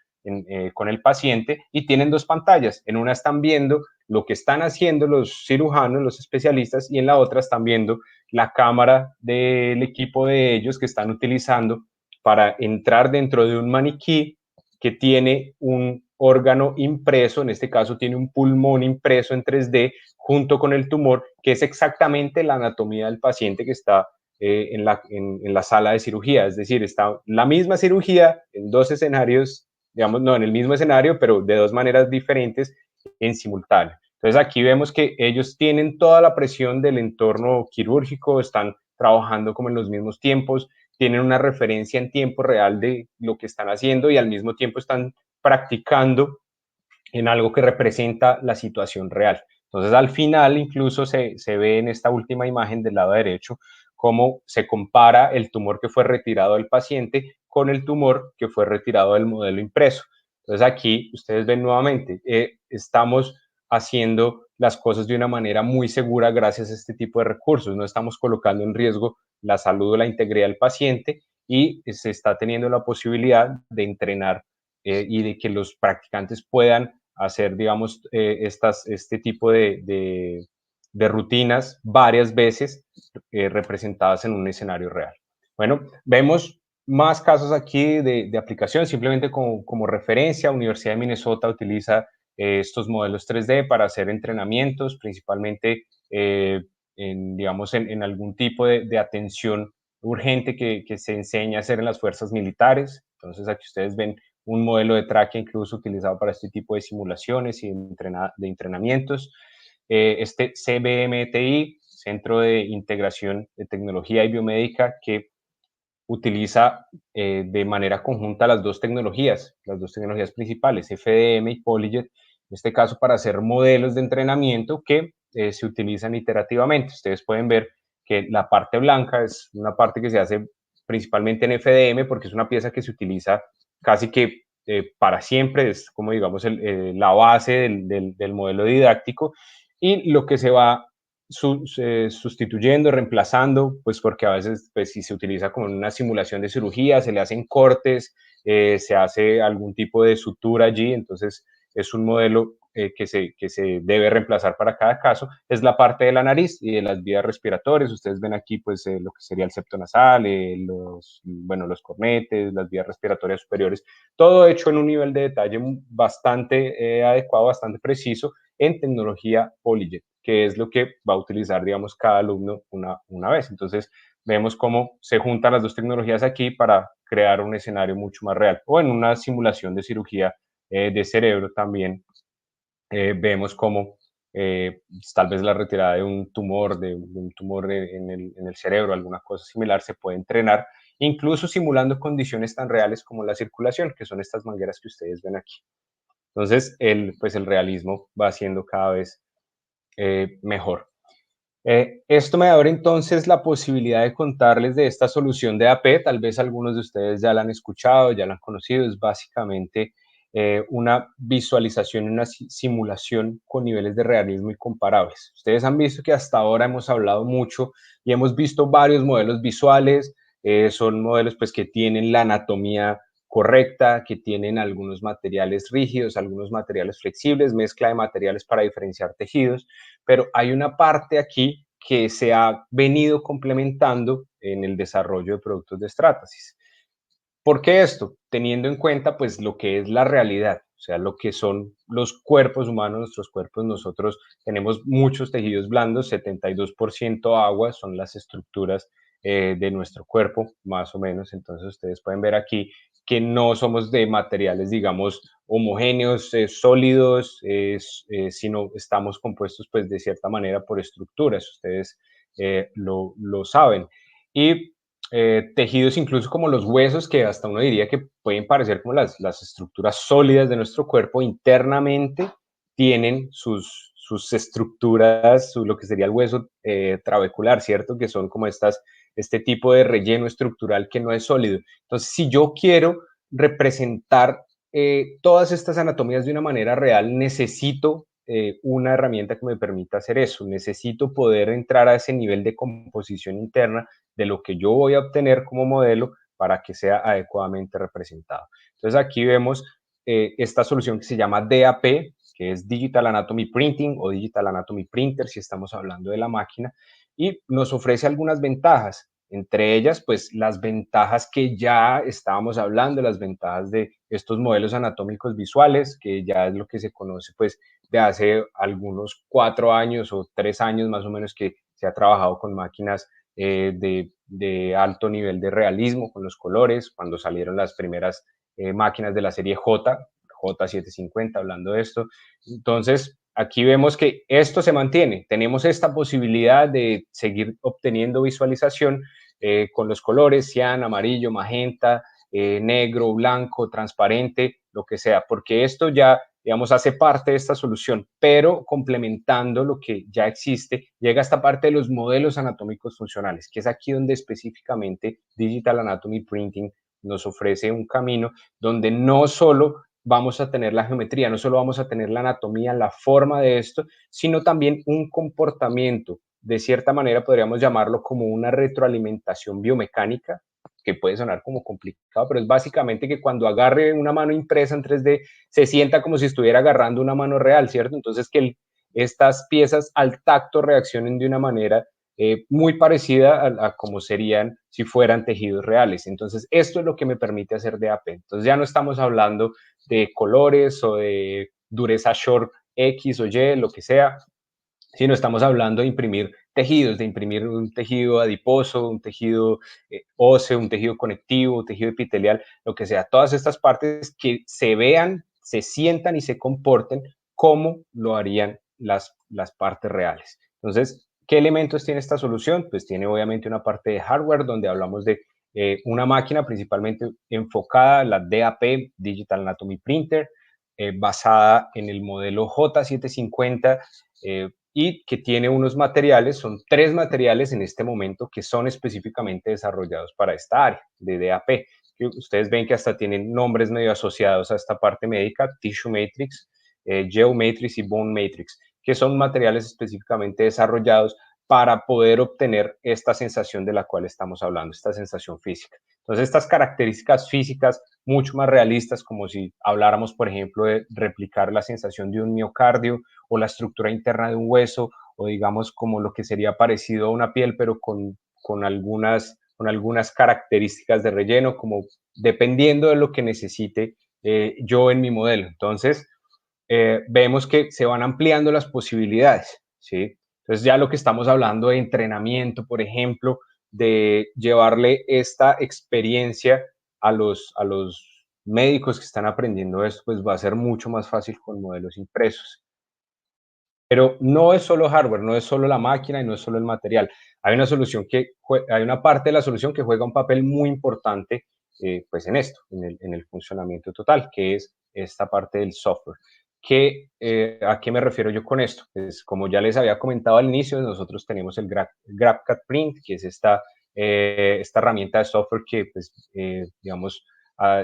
con el paciente, y tienen dos pantallas. En una están viendo lo que están haciendo los cirujanos, los especialistas, y en la otra están viendo la cámara del equipo de ellos que están utilizando para entrar dentro de un maniquí que tiene un órgano impreso, en este caso tiene un pulmón impreso en 3D junto con el tumor, que es exactamente la anatomía del paciente que está en la sala de cirugía. Es decir, está la misma cirugía en dos escenarios, digamos, no en el mismo escenario, pero de dos maneras diferentes en simultáneo. Entonces aquí vemos que ellos tienen toda la presión del entorno quirúrgico, están trabajando como en los mismos tiempos, tienen una referencia en tiempo real de lo que están haciendo y al mismo tiempo están practicando en algo que representa la situación real. Entonces, al final, incluso se ve en esta última imagen del lado derecho cómo se compara el tumor que fue retirado del paciente con el tumor que fue retirado del modelo impreso. Entonces, aquí ustedes ven nuevamente, estamos haciendo las cosas de una manera muy segura gracias a este tipo de recursos. No estamos colocando en riesgo la salud o la integridad del paciente y se está teniendo la posibilidad de entrenar y de que los practicantes puedan hacer, digamos, este tipo de rutinas varias veces representadas en un escenario real. Bueno, vemos más casos aquí de aplicación, simplemente como referencia. Universidad de Minnesota utiliza estos modelos 3D para hacer entrenamientos, principalmente digamos, en algún tipo de atención urgente que se enseña a hacer en las fuerzas militares. Entonces, aquí ustedes ven un modelo de tráquea incluso utilizado para este tipo de simulaciones y de entrenamientos. Este CBMTI, Centro de Integración de Tecnología y Biomédica, que utiliza de manera conjunta las dos tecnologías principales, FDM y PolyJet, en este caso para hacer modelos de entrenamiento que se utilizan iterativamente. Ustedes pueden ver que la parte blanca es una parte que se hace principalmente en FDM porque es una pieza que se utiliza casi que para siempre, es como digamos la base del modelo didáctico, y lo que se va sustituyendo, reemplazando, pues porque a veces, pues si se utiliza como una simulación de cirugía, se le hacen cortes, se hace algún tipo de sutura allí, entonces es un modelo que se debe reemplazar para cada caso, es la parte de la nariz y de las vías respiratorias. Ustedes ven aquí pues lo que sería el septo nasal, bueno, los cornetes, las vías respiratorias superiores, todo hecho en un nivel de detalle bastante adecuado, bastante preciso en tecnología PolyJet, que es lo que va a utilizar, digamos, cada alumno una vez. Entonces, vemos cómo se juntan las dos tecnologías aquí para crear un escenario mucho más real. O en una simulación de cirugía de cerebro también vemos cómo tal vez la retirada de un tumor, de un tumor en el cerebro, alguna cosa similar, se puede entrenar, incluso simulando condiciones tan reales como la circulación, que son estas mangueras que ustedes ven aquí. Entonces, pues el realismo va siendo cada vez mejor. Esto me abre entonces la posibilidad de contarles de esta solución de AP. Tal vez algunos de ustedes ya la han escuchado, ya la han conocido. Es básicamente una visualización, una simulación con niveles de realismo incomparables. Ustedes han visto que hasta ahora hemos hablado mucho y hemos visto varios modelos visuales, son modelos pues que tienen la anatomía correcta, que tienen algunos materiales rígidos, algunos materiales flexibles, mezcla de materiales para diferenciar tejidos, pero hay una parte aquí que se ha venido complementando en el desarrollo de productos de Stratasys. ¿Por qué esto? Teniendo en cuenta pues lo que es la realidad, o sea, lo que son los cuerpos humanos, nuestros cuerpos, nosotros tenemos muchos tejidos blandos, 72% agua son las estructuras de nuestro cuerpo, más o menos. Entonces ustedes pueden ver aquí que no somos de materiales, digamos, homogéneos, sólidos, sino estamos compuestos pues de cierta manera por estructuras, ustedes lo saben. Y tejidos incluso como los huesos, que hasta uno diría que pueden parecer como las estructuras sólidas de nuestro cuerpo, internamente tienen sus estructuras, lo que sería el hueso trabecular, ¿cierto? Que son como este tipo de relleno estructural que no es sólido. Entonces, si yo quiero representar todas estas anatomías de una manera real, necesito una herramienta que me permita hacer eso. Necesito poder entrar a ese nivel de composición interna de lo que yo voy a obtener como modelo para que sea adecuadamente representado. Entonces aquí vemos esta solución que se llama DAP, que es Digital Anatomy Printing o Digital Anatomy Printer, si estamos hablando de la máquina, y nos ofrece algunas ventajas. Entre ellas, pues las ventajas que ya estábamos hablando, las ventajas de estos modelos anatómicos visuales, que ya es lo que se conoce pues de hace algunos 4 años o 3 años más o menos que se ha trabajado con máquinas de alto nivel de realismo con los colores, cuando salieron las primeras máquinas de la serie J750, hablando de esto. Entonces, aquí vemos que esto se mantiene. Tenemos esta posibilidad de seguir obteniendo visualización con los colores, cian, amarillo, magenta, negro, blanco, transparente, lo que sea, porque esto ya, digamos, hace parte de esta solución, pero complementando lo que ya existe, llega esta parte de los modelos anatómicos funcionales, que es aquí donde específicamente Digital Anatomy Printing nos ofrece un camino donde no solo vamos a tener la geometría, no solo vamos a tener la anatomía, la forma de esto, sino también un comportamiento. De cierta manera podríamos llamarlo como una retroalimentación biomecánica, que puede sonar como complicado, pero es básicamente que cuando agarre una mano impresa en 3D, se sienta como si estuviera agarrando una mano real, ¿cierto? Entonces que estas piezas al tacto reaccionen de una manera muy parecida a como serían si fueran tejidos reales. Entonces, esto es lo que me permite hacer DAP. Entonces, ya no estamos hablando de colores o de dureza short X o Y, lo que sea, sino estamos hablando de imprimir tejidos, de imprimir un tejido adiposo, un tejido óseo, un tejido conectivo, un tejido epitelial, lo que sea, todas estas partes que se vean, se sientan y se comporten como lo harían las partes reales. Entonces, ¿qué elementos tiene esta solución? Pues tiene obviamente una parte de hardware donde hablamos de una máquina principalmente enfocada, la DAP, Digital Anatomy Printer, basada en el modelo J750, y que tiene unos materiales, son 3 materiales en este momento que son específicamente desarrollados para esta área de DAP. Que ustedes ven que hasta tienen nombres medio asociados a esta parte médica, Tissue Matrix, Geomatrix y Bone Matrix, que son materiales específicamente desarrollados para poder obtener esta sensación de la cual estamos hablando, esta sensación física. Entonces, estas características físicas mucho más realistas, como si habláramos, por ejemplo, de replicar la sensación de un miocardio o la estructura interna de un hueso, o digamos como lo que sería parecido a una piel, pero con algunas características de relleno, como dependiendo de lo que necesite yo en mi modelo. Entonces, vemos que se van ampliando las posibilidades, ¿sí? Entonces ya lo que estamos hablando de entrenamiento, por ejemplo, de llevarle esta experiencia a los médicos que están aprendiendo esto, pues va a ser mucho más fácil con modelos impresos. Pero no es solo hardware, no es solo la máquina y no es solo el material. Hay una parte de la solución que juega un papel muy importante pues en esto, en el funcionamiento total, que es esta parte del software. ¿A qué me refiero yo con esto? Pues como ya les había comentado al inicio, nosotros tenemos el GrabCAD Print, que es esta herramienta de software que, pues, digamos,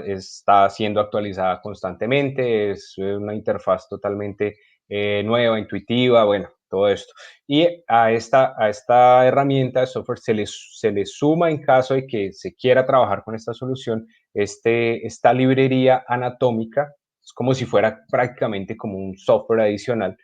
está siendo actualizada constantemente, es una interfaz totalmente nueva, intuitiva, bueno, todo esto. Y a esta herramienta de software se le suma, en caso de que se quiera trabajar con esta solución, esta librería anatómica. Es como si fuera prácticamente como un software adicional,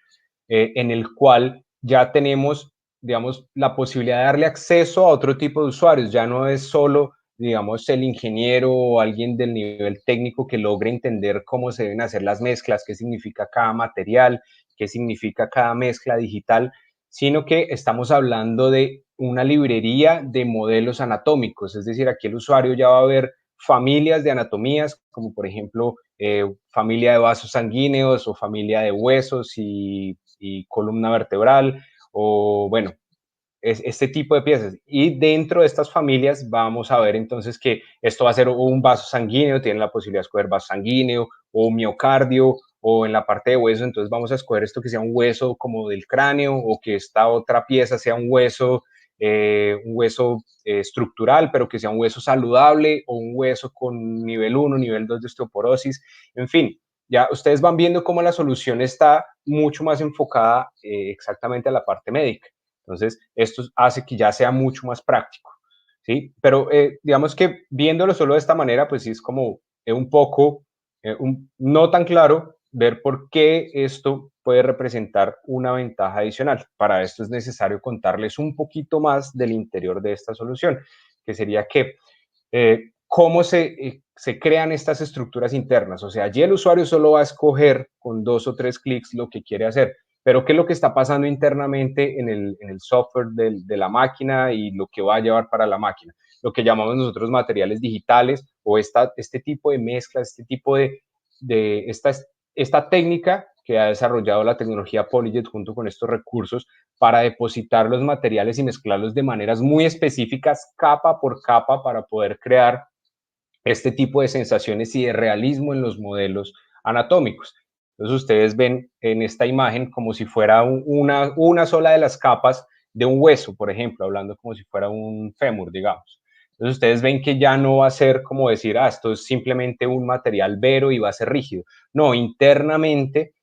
en el cual ya tenemos, digamos, la posibilidad de darle acceso a otro tipo de usuarios. Ya no es solo, digamos, el ingeniero o alguien del nivel técnico que logre entender cómo se deben hacer las mezclas, qué significa cada material, qué significa cada mezcla digital, sino que estamos hablando de una librería de modelos anatómicos. Es decir, aquí el usuario ya va a ver familias de anatomías, como por ejemplo familia de vasos sanguíneos o familia de huesos y columna vertebral, o bueno, este tipo de piezas. Y dentro de estas familias vamos a ver entonces que esto va a ser un vaso sanguíneo, tienen la posibilidad de escoger vaso sanguíneo o miocardio, o en la parte de hueso, entonces vamos a escoger esto que sea un hueso como del cráneo, o que esta otra pieza sea un hueso estructural, pero que sea un hueso saludable, o un hueso con nivel 1, nivel 2 de osteoporosis, en fin. Ya ustedes van viendo cómo la solución está mucho más enfocada exactamente a la parte médica. Entonces, esto hace que ya sea mucho más práctico, ¿sí? Pero digamos que viéndolo solo de esta manera, pues sí es como un poco, no tan claro ver por qué esto puede representar una ventaja adicional. Para esto es necesario contarles un poquito más del interior de esta solución, que sería que cómo se crean estas estructuras internas. O sea, allí el usuario solo va a escoger con 2 o 3 clics lo que quiere hacer, pero qué es lo que está pasando internamente en el software de la máquina y lo que va a llevar para la máquina. Lo que llamamos nosotros materiales digitales, o este tipo de mezclas, este tipo de esta técnica que ha desarrollado la tecnología PolyJet junto con estos recursos para depositar los materiales y mezclarlos de maneras muy específicas, capa por capa, para poder crear este tipo de sensaciones y de realismo en los modelos anatómicos. Entonces ustedes ven en esta imagen como si fuera una sola de las capas de un hueso, por ejemplo, hablando como si fuera un fémur, digamos. Entonces ustedes ven que ya no va a ser como decir, esto es simplemente un material vero y va a ser rígido. No, internamente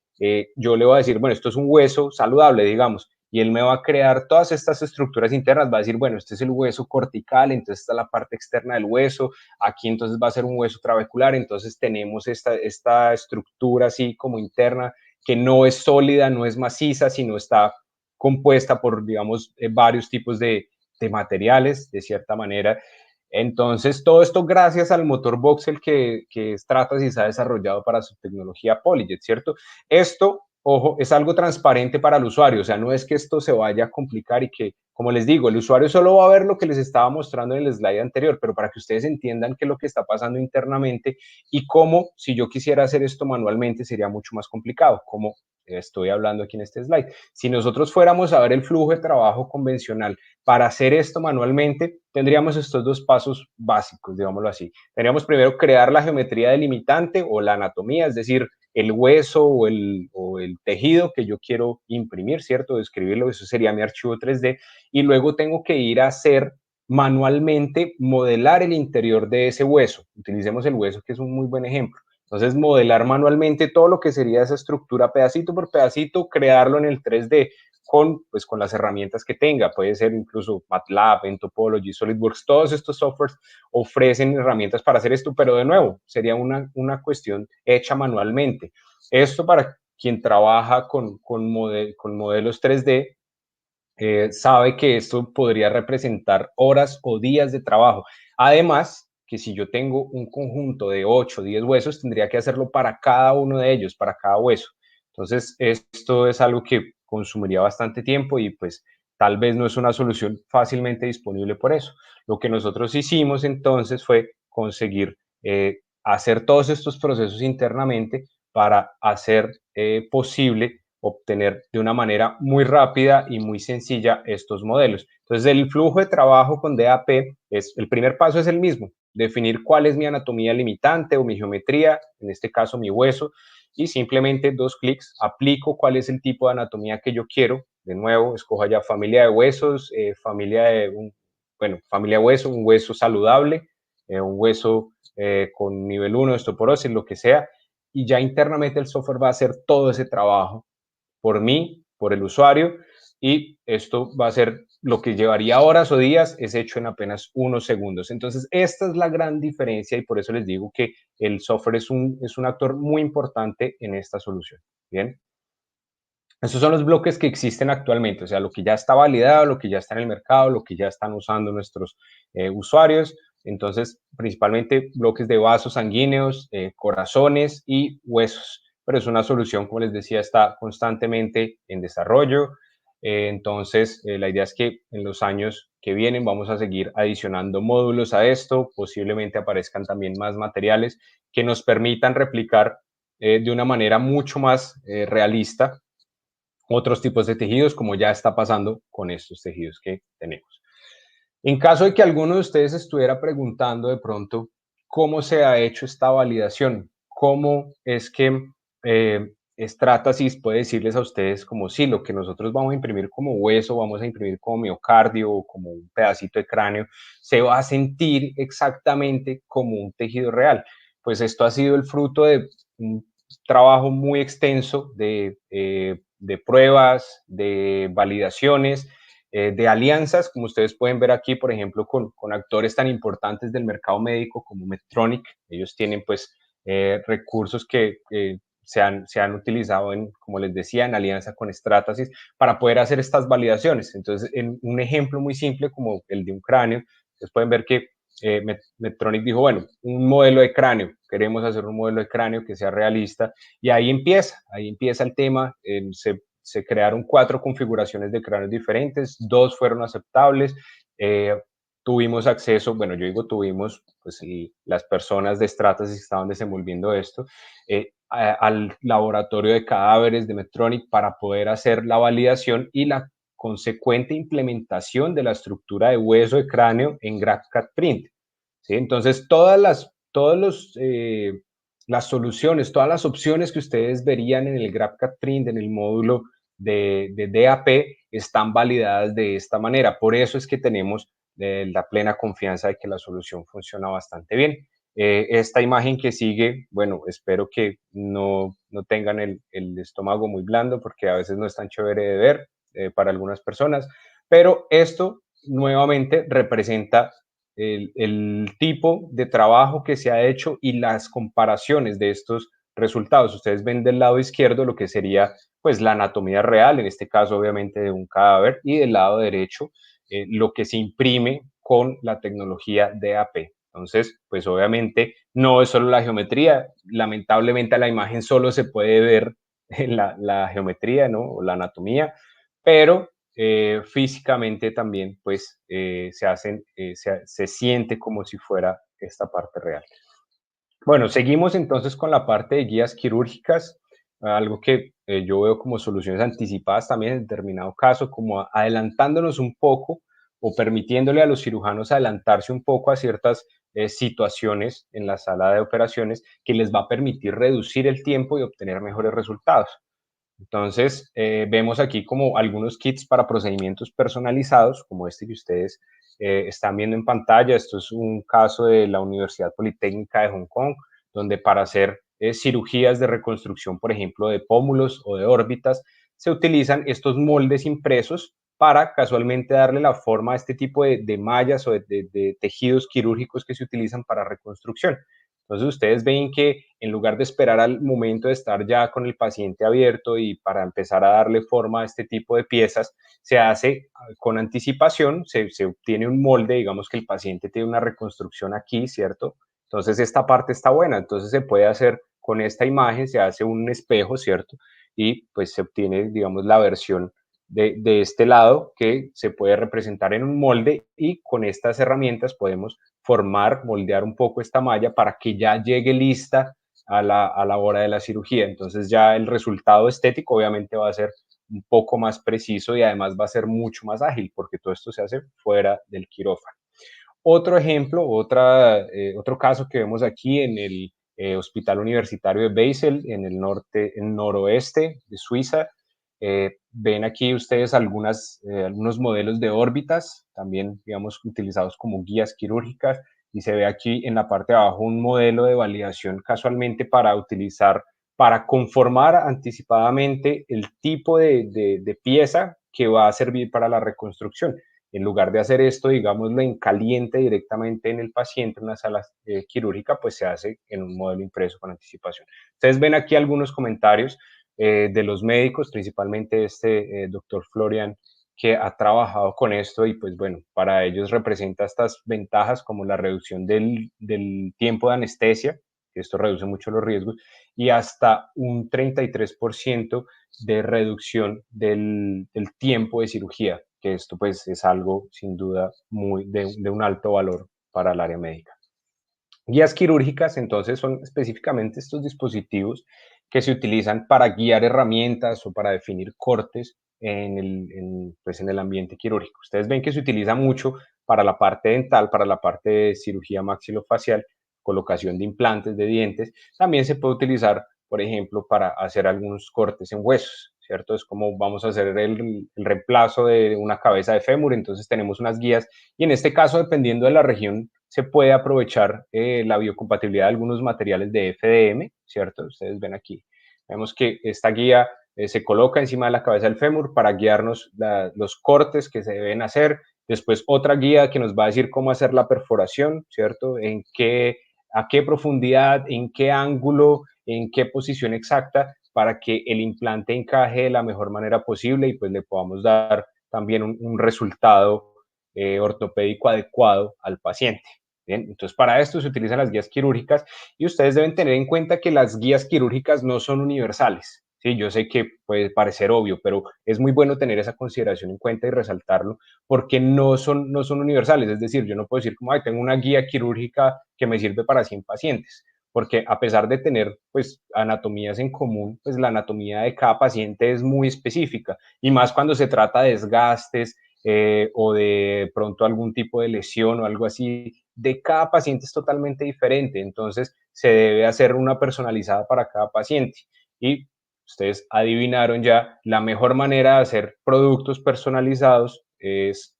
yo le voy a decir, bueno, esto es un hueso saludable, digamos, y él me va a crear todas estas estructuras internas, va a decir, bueno, este es el hueso cortical, entonces está la parte externa del hueso, aquí entonces va a ser un hueso trabecular, entonces tenemos esta estructura así como interna, que no es sólida, no es maciza, sino está compuesta por, digamos, varios tipos de materiales, de cierta manera. Entonces, todo esto gracias al motor Voxel que Stratasys ha desarrollado para su tecnología PolyJet, ¿cierto? Esto, ojo, es algo transparente para el usuario, o sea, no es que esto se vaya a complicar y que, como les digo, el usuario solo va a ver lo que les estaba mostrando en el slide anterior, pero para que ustedes entiendan qué es lo que está pasando internamente y cómo, si yo quisiera hacer esto manualmente, sería mucho más complicado, como estoy hablando aquí en este slide. Si nosotros fuéramos a ver el flujo de trabajo convencional para hacer esto manualmente, tendríamos estos 2 pasos básicos, digámoslo así. Tendríamos primero crear la geometría delimitante o la anatomía, es decir, el hueso o el tejido que yo quiero imprimir, ¿cierto? Describirlo, eso sería mi archivo 3D. Y luego tengo que ir a hacer manualmente, modelar el interior de ese hueso. Utilicemos el hueso, que es un muy buen ejemplo. Entonces, modelar manualmente todo lo que sería esa estructura pedacito por pedacito, crearlo en el 3D con las herramientas que tenga. Puede ser incluso MATLAB, Entopology, SolidWorks, todos estos softwares ofrecen herramientas para hacer esto, pero de nuevo, sería una cuestión hecha manualmente. Esto para quien trabaja con modelos 3D, sabe que esto podría representar horas o días de trabajo. Además, que si yo tengo un conjunto de 8 o 10 huesos, tendría que hacerlo para cada uno de ellos, para cada hueso. Entonces, esto es algo que consumiría bastante tiempo y pues tal vez no es una solución fácilmente disponible por eso. Lo que nosotros hicimos entonces fue conseguir hacer todos estos procesos internamente para hacer posible obtener de una manera muy rápida y muy sencilla estos modelos. Entonces, el flujo de trabajo con DAP el primer paso es el mismo, definir cuál es mi anatomía limitante o mi geometría, en este caso mi hueso, y simplemente 2 clics, aplico cuál es el tipo de anatomía que yo quiero. De nuevo, escojo ya familia de huesos, familia de hueso, un hueso saludable, un hueso con nivel 1 de osteoporosis, lo que sea, y ya internamente el software va a hacer todo ese trabajo por mí, por el usuario, y esto va a ser lo que llevaría horas o días, es hecho en apenas unos segundos. Entonces, esta es la gran diferencia y por eso les digo que el software es un actor muy importante en esta solución. Bien, esos son los bloques que existen actualmente, o sea, lo que ya está validado, lo que ya está en el mercado, lo que ya están usando nuestros usuarios. Entonces, principalmente bloques de vasos sanguíneos, corazones y huesos. Pero es una solución, como les decía, está constantemente en desarrollo. Entonces, la idea es que en los años que vienen vamos a seguir adicionando módulos a esto. Posiblemente aparezcan también más materiales que nos permitan replicar de una manera mucho más realista otros tipos de tejidos, como ya está pasando con estos tejidos que tenemos. En caso de que alguno de ustedes estuviera preguntando de pronto cómo se ha hecho esta validación, cómo es que Stratasys puede decirles a ustedes como si lo que nosotros vamos a imprimir como hueso, vamos a imprimir como miocardio o como un pedacito de cráneo, se va a sentir exactamente como un tejido real. Pues esto ha sido el fruto de un trabajo muy extenso de pruebas, de validaciones, de alianzas, como ustedes pueden ver aquí, por ejemplo, con actores tan importantes del mercado médico como Medtronic. Ellos tienen pues recursos que se han utilizado, como les decía, en alianza con Stratasys para poder hacer estas validaciones. Entonces, en un ejemplo muy simple como el de un cráneo, ustedes pueden ver que Medtronic dijo, bueno, un modelo de cráneo, queremos hacer un modelo de cráneo que sea realista, y ahí empieza el tema, se crearon 4 configuraciones de cráneos diferentes, 2 fueron aceptables, tuvimos acceso, bueno, yo digo tuvimos, pues las personas de Stratasys estaban desenvolviendo esto, al laboratorio de cadáveres de Medtronic para poder hacer la validación y la consecuente implementación de la estructura de hueso de cráneo en GraphCAD Print. ¿Sí? Entonces, las soluciones, todas las opciones que ustedes verían en el GraphCAD Print, en el módulo de DAP, están validadas de esta manera. Por eso es que tenemos la plena confianza de que la solución funciona bastante bien. Esta imagen que sigue, bueno, espero que no tengan el estómago muy blando porque a veces no es tan chévere de ver para algunas personas, pero esto nuevamente representa el tipo de trabajo que se ha hecho y las comparaciones de estos resultados. Ustedes ven del lado izquierdo lo que sería pues la anatomía real, en este caso obviamente de un cadáver, y del lado derecho lo que se imprime con la tecnología DAP. Entonces, pues obviamente no es solo la geometría, lamentablemente a la imagen solo se puede ver la geometría, ¿no? O la anatomía, pero físicamente también pues se siente como si fuera esta parte real. Bueno, seguimos entonces con la parte de guías quirúrgicas, algo que yo veo como soluciones anticipadas también en determinado caso, como adelantándonos un poco o permitiéndole a los cirujanos adelantarse un poco a ciertas situaciones en la sala de operaciones que les va a permitir reducir el tiempo y obtener mejores resultados. Entonces, vemos aquí como algunos kits para procedimientos personalizados, como este que ustedes están viendo en pantalla. Esto es un caso de la Universidad Politécnica de Hong Kong, donde para hacer cirugías de reconstrucción, por ejemplo, de pómulos o de órbitas, se utilizan estos moldes impresos para casualmente darle la forma a este tipo de mallas o de tejidos quirúrgicos que se utilizan para reconstrucción. Entonces ustedes ven que en lugar de esperar al momento de estar ya con el paciente abierto y para empezar a darle forma a este tipo de piezas, se hace con anticipación, se obtiene un molde, digamos que el paciente tiene una reconstrucción aquí, ¿cierto? Entonces esta parte está buena, entonces se puede hacer con esta imagen, se hace un espejo, ¿cierto? Y pues se obtiene, digamos, la versión de este lado que se puede representar en un molde y con estas herramientas podemos formar, moldear un poco esta malla para que ya llegue lista a la hora de la cirugía. Entonces ya el resultado estético obviamente va a ser un poco más preciso y además va a ser mucho más ágil porque todo esto se hace fuera del quirófano. Otro ejemplo, otro caso que vemos aquí en el Hospital Universitario de Basel, en el noroeste de Suiza. Ven aquí ustedes algunos modelos de órbitas, también, digamos, utilizados como guías quirúrgicas, y se ve aquí en la parte de abajo un modelo de validación casualmente para utilizar, para conformar anticipadamente el tipo de pieza que va a servir para la reconstrucción. En lugar de hacer esto, digámoslo, en caliente directamente en el paciente, en una sala quirúrgica, pues se hace en un modelo impreso con anticipación. Ustedes ven aquí algunos comentarios de los médicos, principalmente este doctor Florian, que ha trabajado con esto y pues bueno, para ellos representa estas ventajas como la reducción del tiempo de anestesia, que esto reduce mucho los riesgos, y hasta un 33% de reducción del tiempo de cirugía, que esto pues es algo sin duda muy de un alto valor para el área médica. Guías quirúrgicas, entonces, son específicamente estos dispositivos que se utilizan para guiar herramientas o para definir cortes pues en el ambiente quirúrgico. Ustedes ven que se utiliza mucho para la parte dental, para la parte de cirugía maxilofacial, colocación de implantes de dientes. También se puede utilizar, por ejemplo, para hacer algunos cortes en huesos, ¿cierto? Es como vamos a hacer el reemplazo de una cabeza de fémur, entonces tenemos unas guías y en este caso, dependiendo de la región, se puede aprovechar la biocompatibilidad de algunos materiales de FDM, ¿cierto? Ustedes ven aquí. Vemos que esta guía se coloca encima de la cabeza del fémur para guiarnos los cortes que se deben hacer. Después otra guía que nos va a decir cómo hacer la perforación, ¿cierto? A qué profundidad, en qué ángulo, en qué posición exacta para que el implante encaje de la mejor manera posible y pues le podamos dar también un resultado ortopédico adecuado al paciente. Bien, entonces para esto se utilizan las guías quirúrgicas y ustedes deben tener en cuenta que las guías quirúrgicas no son universales. Sí, yo sé que puede parecer obvio, pero es muy bueno tener esa consideración en cuenta y resaltarlo porque no son universales. Es decir, yo no puedo decir como, ay, tengo una guía quirúrgica que me sirve para 100 pacientes, porque a pesar de tener pues anatomías en común, pues la anatomía de cada paciente es muy específica y más cuando se trata de desgastes, o de pronto algún tipo de lesión o algo así, de cada paciente es totalmente diferente. Entonces, se debe hacer una personalizada para cada paciente. Y ustedes adivinaron ya, la mejor manera de hacer productos personalizados es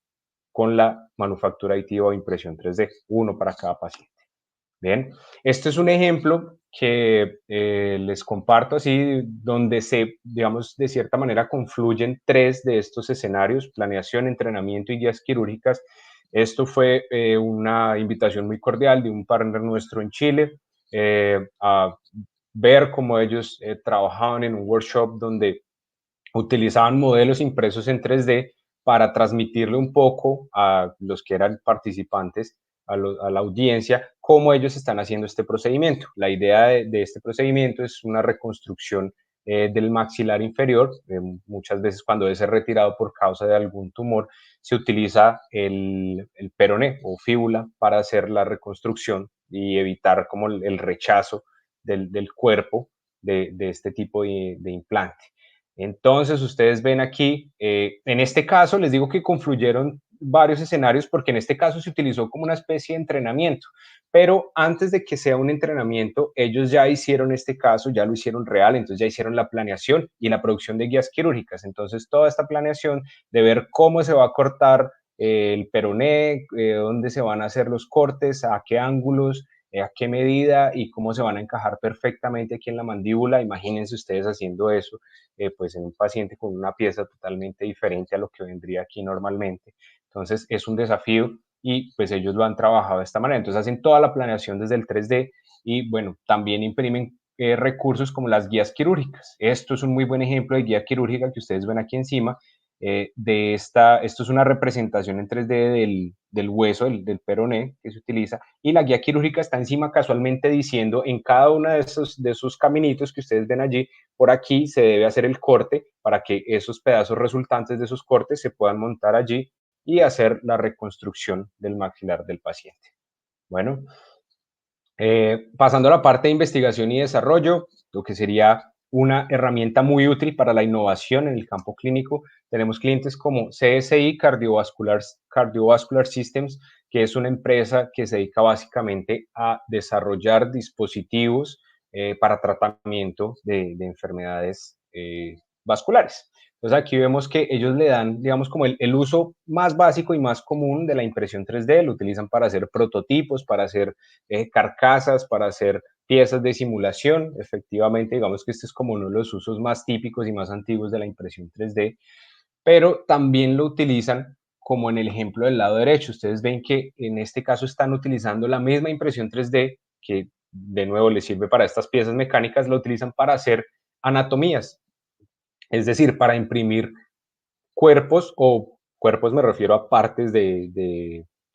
con la manufactura aditiva o impresión 3D, uno para cada paciente. Bien, este es un ejemplo que les comparto así, donde se, digamos, de cierta manera confluyen tres de estos escenarios, planeación, entrenamiento y guías quirúrgicas. Esto fue una invitación muy cordial de un partner nuestro en Chile a ver cómo ellos trabajaban en un workshop donde utilizaban modelos impresos en 3D para transmitirle un poco a los que eran participantes, a la audiencia, cómo ellos están haciendo este procedimiento. La idea de este procedimiento es una reconstrucción del maxilar inferior. Muchas veces cuando es retirado por causa de algún tumor, se utiliza el peroné o fíbula para hacer la reconstrucción y evitar como el rechazo del cuerpo de este tipo de implante. Entonces, ustedes ven aquí, en este caso les digo que confluyeron varios escenarios porque en este caso se utilizó como una especie de entrenamiento, pero antes de que sea un entrenamiento, ellos ya hicieron este caso, ya lo hicieron real, entonces ya hicieron la planeación y la producción de guías quirúrgicas. Entonces, toda esta planeación de ver cómo se va a cortar el peroné, dónde se van a hacer los cortes, a qué ángulos, a qué medida y cómo se van a encajar perfectamente aquí en la mandíbula. Imagínense ustedes haciendo eso pues en un paciente con una pieza totalmente diferente a lo que vendría aquí normalmente. Entonces es un desafío y pues ellos lo han trabajado de esta manera. Entonces hacen toda la planeación desde el 3D y bueno, también imprimen recursos como las guías quirúrgicas. Esto es un muy buen ejemplo de guía quirúrgica que ustedes ven aquí encima. Esto es una representación en 3D del hueso, del peroné que se utiliza, y la guía quirúrgica está encima casualmente diciendo en cada uno de esos caminitos que ustedes ven allí, por aquí se debe hacer el corte para que esos pedazos resultantes de esos cortes se puedan montar allí y hacer la reconstrucción del maxilar del paciente. Bueno, pasando a la parte de investigación y desarrollo, lo que sería una herramienta muy útil para la innovación en el campo clínico, tenemos clientes como CSI Cardiovascular Systems, que es una empresa que se dedica básicamente a desarrollar dispositivos para tratamiento de enfermedades vasculares. Entonces aquí vemos que ellos le dan, digamos, como el uso más básico y más común de la impresión 3D, lo utilizan para hacer prototipos, para hacer carcasas, para hacer piezas de simulación. Efectivamente, digamos que este es como uno de los usos más típicos y más antiguos de la impresión 3D, pero también lo utilizan como en el ejemplo del lado derecho. Ustedes ven que en este caso están utilizando la misma impresión 3D que de nuevo les sirve para estas piezas mecánicas, lo utilizan para hacer anatomías, es decir, para imprimir cuerpos, o cuerpos me refiero a partes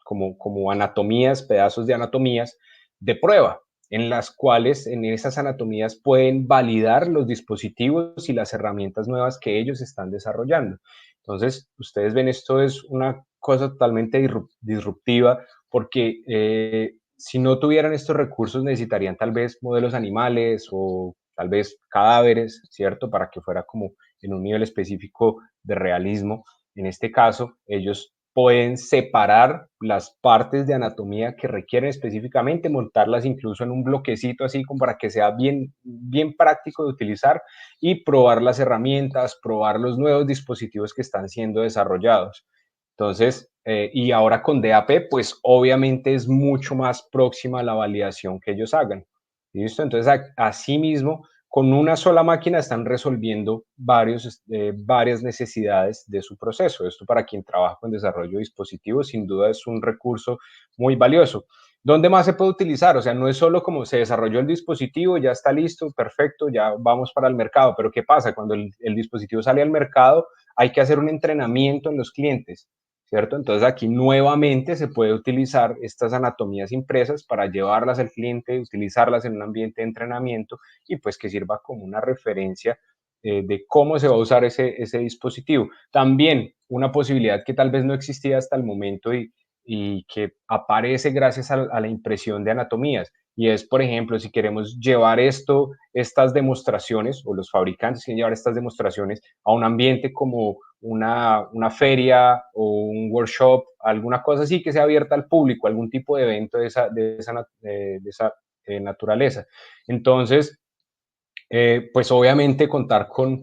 como anatomías, pedazos de anatomías de prueba, en las cuales en esas anatomías pueden validar los dispositivos y las herramientas nuevas que ellos están desarrollando. Entonces, ustedes ven, esto es una cosa totalmente disruptiva, porque si no tuvieran estos recursos necesitarían tal vez modelos animales o tal vez cadáveres, ¿cierto? Para que fuera como en un nivel específico de realismo. En este caso, ellos pueden separar las partes de anatomía que requieren específicamente, montarlas incluso en un bloquecito así como para que sea bien, bien práctico de utilizar y probar las herramientas, probar los nuevos dispositivos que están siendo desarrollados. Entonces, y ahora con DAP, pues obviamente es mucho más próxima a la validación que ellos hagan. ¿Listo? Entonces, asimismo, con una sola máquina están resolviendo varias necesidades de su proceso. Esto para quien trabaja con desarrollo de dispositivos, sin duda es un recurso muy valioso. ¿Dónde más se puede utilizar? O sea, no es solo como se desarrolló el dispositivo, ya está listo, perfecto, ya vamos para el mercado, pero ¿qué pasa? Cuando el dispositivo sale al mercado, hay que hacer un entrenamiento en los clientes, ¿cierto? Entonces aquí nuevamente se puede utilizar estas anatomías impresas para llevarlas al cliente, utilizarlas en un ambiente de entrenamiento y pues que sirva como una referencia de cómo se va a usar ese dispositivo. También una posibilidad que tal vez no existía hasta el momento y que aparece gracias a la impresión de anatomías. Y es, por ejemplo, si queremos llevar estas demostraciones, o los fabricantes quieren llevar estas demostraciones a un ambiente como una feria o un workshop, alguna cosa así que sea abierta al público, algún tipo de evento de esa naturaleza. Entonces, pues obviamente contar con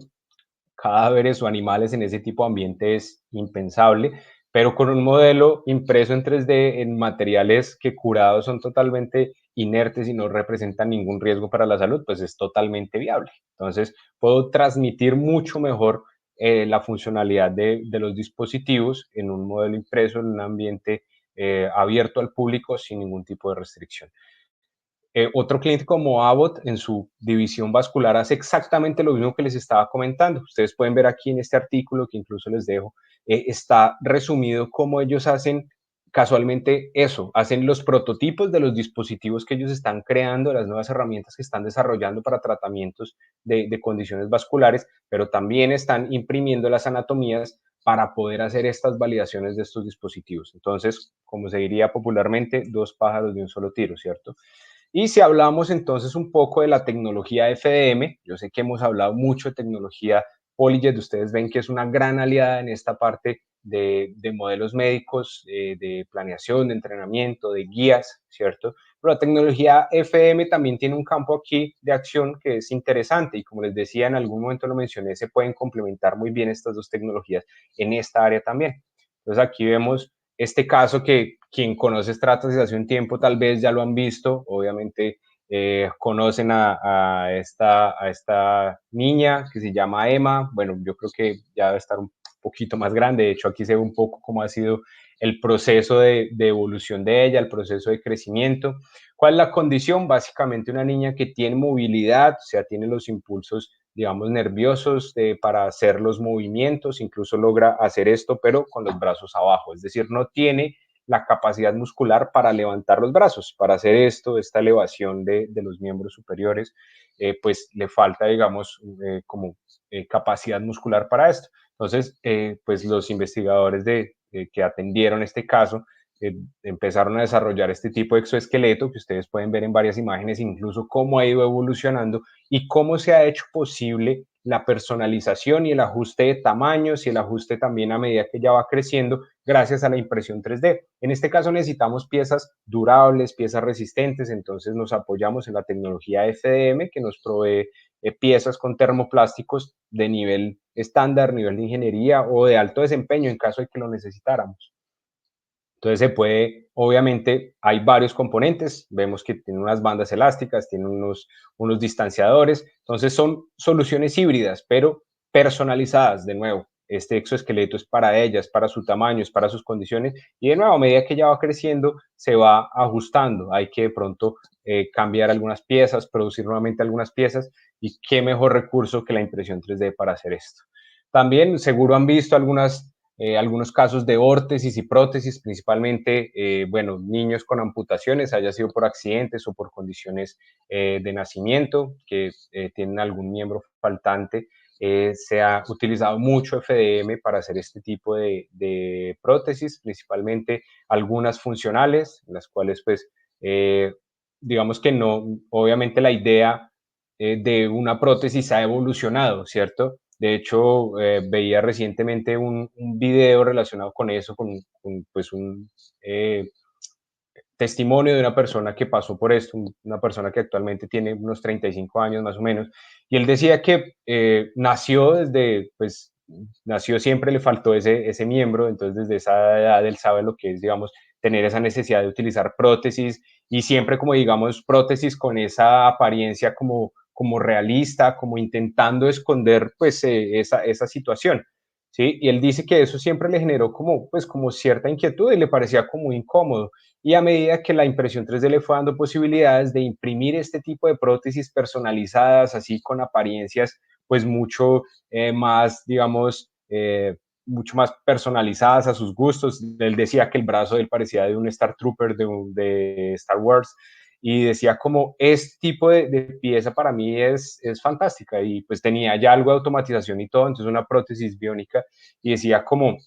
cadáveres o animales en ese tipo de ambiente es impensable, pero con un modelo impreso en 3D en materiales que curados son totalmente inertes y no representan ningún riesgo para la salud, pues es totalmente viable. Entonces, puedo transmitir mucho mejor la funcionalidad de los dispositivos en un modelo impreso en un ambiente abierto al público sin ningún tipo de restricción. Otro cliente como Abbott en su división vascular hace exactamente lo mismo que les estaba comentando. Ustedes pueden ver aquí en este artículo, que incluso les dejo, está resumido cómo ellos hacen casualmente eso, hacen los prototipos de los dispositivos que ellos están creando, las nuevas herramientas que están desarrollando para tratamientos de condiciones vasculares, pero también están imprimiendo las anatomías para poder hacer estas validaciones de estos dispositivos. Entonces, como se diría popularmente, dos pájaros de un solo tiro, ¿cierto? Y si hablamos entonces un poco de la tecnología FDM, yo sé que hemos hablado mucho de tecnología PolyJet, ustedes ven que es una gran aliada en esta parte de modelos médicos, de planeación, de entrenamiento, de guías, ¿cierto? Pero la tecnología FDM también tiene un campo aquí de acción que es interesante y como les decía, en algún momento lo mencioné, se pueden complementar muy bien estas dos tecnologías en esta área también. Entonces aquí vemos este caso que quien conoce Stratas desde hace un tiempo tal vez ya lo han visto, obviamente conocen a esta niña que se llama Emma, bueno, yo creo que ya debe estar un poquito más grande, de hecho aquí se ve un poco cómo ha sido el proceso de evolución de ella, el proceso de crecimiento. ¿Cuál es la condición? Básicamente una niña que tiene movilidad, o sea, tiene los impulsos, digamos, nerviosos para hacer los movimientos, incluso logra hacer esto, pero con los brazos abajo, es decir, no tiene la capacidad muscular para levantar los brazos, para hacer esto, esta elevación de los miembros superiores, pues le falta, digamos, como capacidad muscular para esto. Entonces, pues los investigadores que atendieron este caso empezaron a desarrollar este tipo de exoesqueleto que ustedes pueden ver en varias imágenes, incluso cómo ha ido evolucionando y cómo se ha hecho posible la personalización y el ajuste de tamaños y el ajuste también a medida que ya va creciendo gracias a la impresión 3D. En este caso necesitamos piezas durables, piezas resistentes, entonces nos apoyamos en la tecnología FDM que nos provee piezas con termoplásticos de nivel estándar, nivel de ingeniería o de alto desempeño en caso de que lo necesitáramos. Entonces se puede, obviamente hay varios componentes, vemos que tiene unas bandas elásticas, tiene unos distanciadores, entonces son soluciones híbridas, pero personalizadas de nuevo. Este exoesqueleto es para ellas, para su tamaño, es para sus condiciones y de nuevo, a medida que ella va creciendo, se va ajustando. Hay que de pronto cambiar algunas piezas, producir nuevamente algunas piezas y qué mejor recurso que la impresión 3D para hacer esto. También seguro han visto algunos casos de órtesis y prótesis, principalmente, bueno, niños con amputaciones, haya sido por accidentes o por condiciones de nacimiento, que tienen algún miembro faltante. Se ha utilizado mucho FDM para hacer este tipo de prótesis, principalmente algunas funcionales, las cuales pues digamos que no, obviamente la idea de una prótesis ha evolucionado, ¿cierto? De hecho, veía recientemente un video relacionado con eso, pues un eh, testimonio de una persona que pasó por esto, una persona que actualmente tiene unos 35 años más o menos, y él decía que nació pues, nació siempre le faltó ese miembro, entonces desde esa edad él sabe lo que es, digamos, tener esa necesidad de utilizar prótesis y siempre como, digamos, prótesis con esa apariencia como realista, como intentando esconder, pues, esa situación. ¿Sí? Y él dice que eso siempre le generó pues, como cierta inquietud y le parecía como incómodo y a medida que la impresión 3D le fue dando posibilidades de imprimir este tipo de prótesis personalizadas, así con apariencias pues mucho más, digamos, mucho más personalizadas a sus gustos. Él decía que el brazo de él parecía de un Star Trooper de Star Wars y decía como este tipo de pieza para mí es fantástica y pues tenía ya algo de automatización y todo, entonces una prótesis biónica y decía como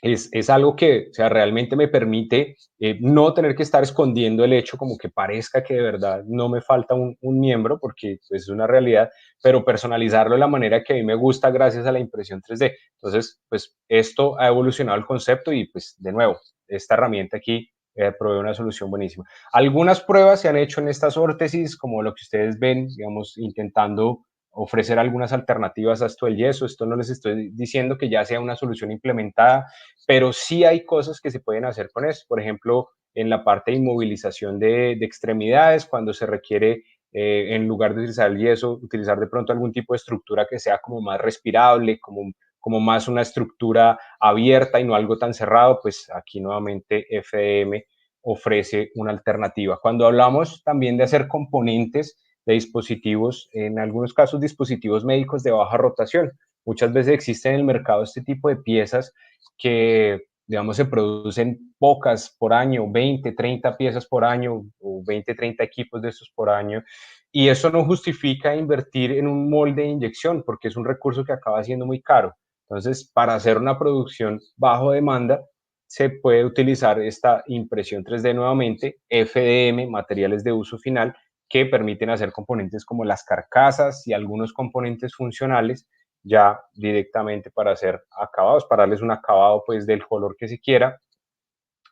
es algo que, o sea, realmente me permite no tener que estar escondiendo el hecho como que parezca que de verdad no me falta un miembro, porque pues, es una realidad, pero personalizarlo de la manera que a mí me gusta gracias a la impresión 3D. Entonces, pues esto ha evolucionado el concepto y pues de nuevo, esta herramienta aquí provee una solución buenísima. Algunas pruebas se han hecho en estas órtesis, como lo que ustedes ven, digamos, intentando ofrecer algunas alternativas a esto del yeso. Esto no les estoy diciendo que ya sea una solución implementada, pero sí hay cosas que se pueden hacer con eso. Por ejemplo, en la parte de inmovilización de extremidades, cuando se requiere, en lugar de utilizar el yeso, utilizar de pronto algún tipo de estructura que sea como más respirable, como más una estructura abierta y no algo tan cerrado, pues aquí nuevamente FDM ofrece una alternativa. Cuando hablamos también de hacer componentes de dispositivos, en algunos casos dispositivos médicos de baja rotación, muchas veces existe en el mercado este tipo de piezas que, digamos, se producen pocas por año, 20, 30 piezas por año o 20, 30 equipos de estos por año. Y eso no justifica invertir en un molde de inyección porque es un recurso que acaba siendo muy caro. Entonces, para hacer una producción bajo demanda, se puede utilizar esta impresión 3D nuevamente, FDM, materiales de uso final, que permiten hacer componentes como las carcasas y algunos componentes funcionales ya directamente para hacer acabados, para darles un acabado pues del color que se quiera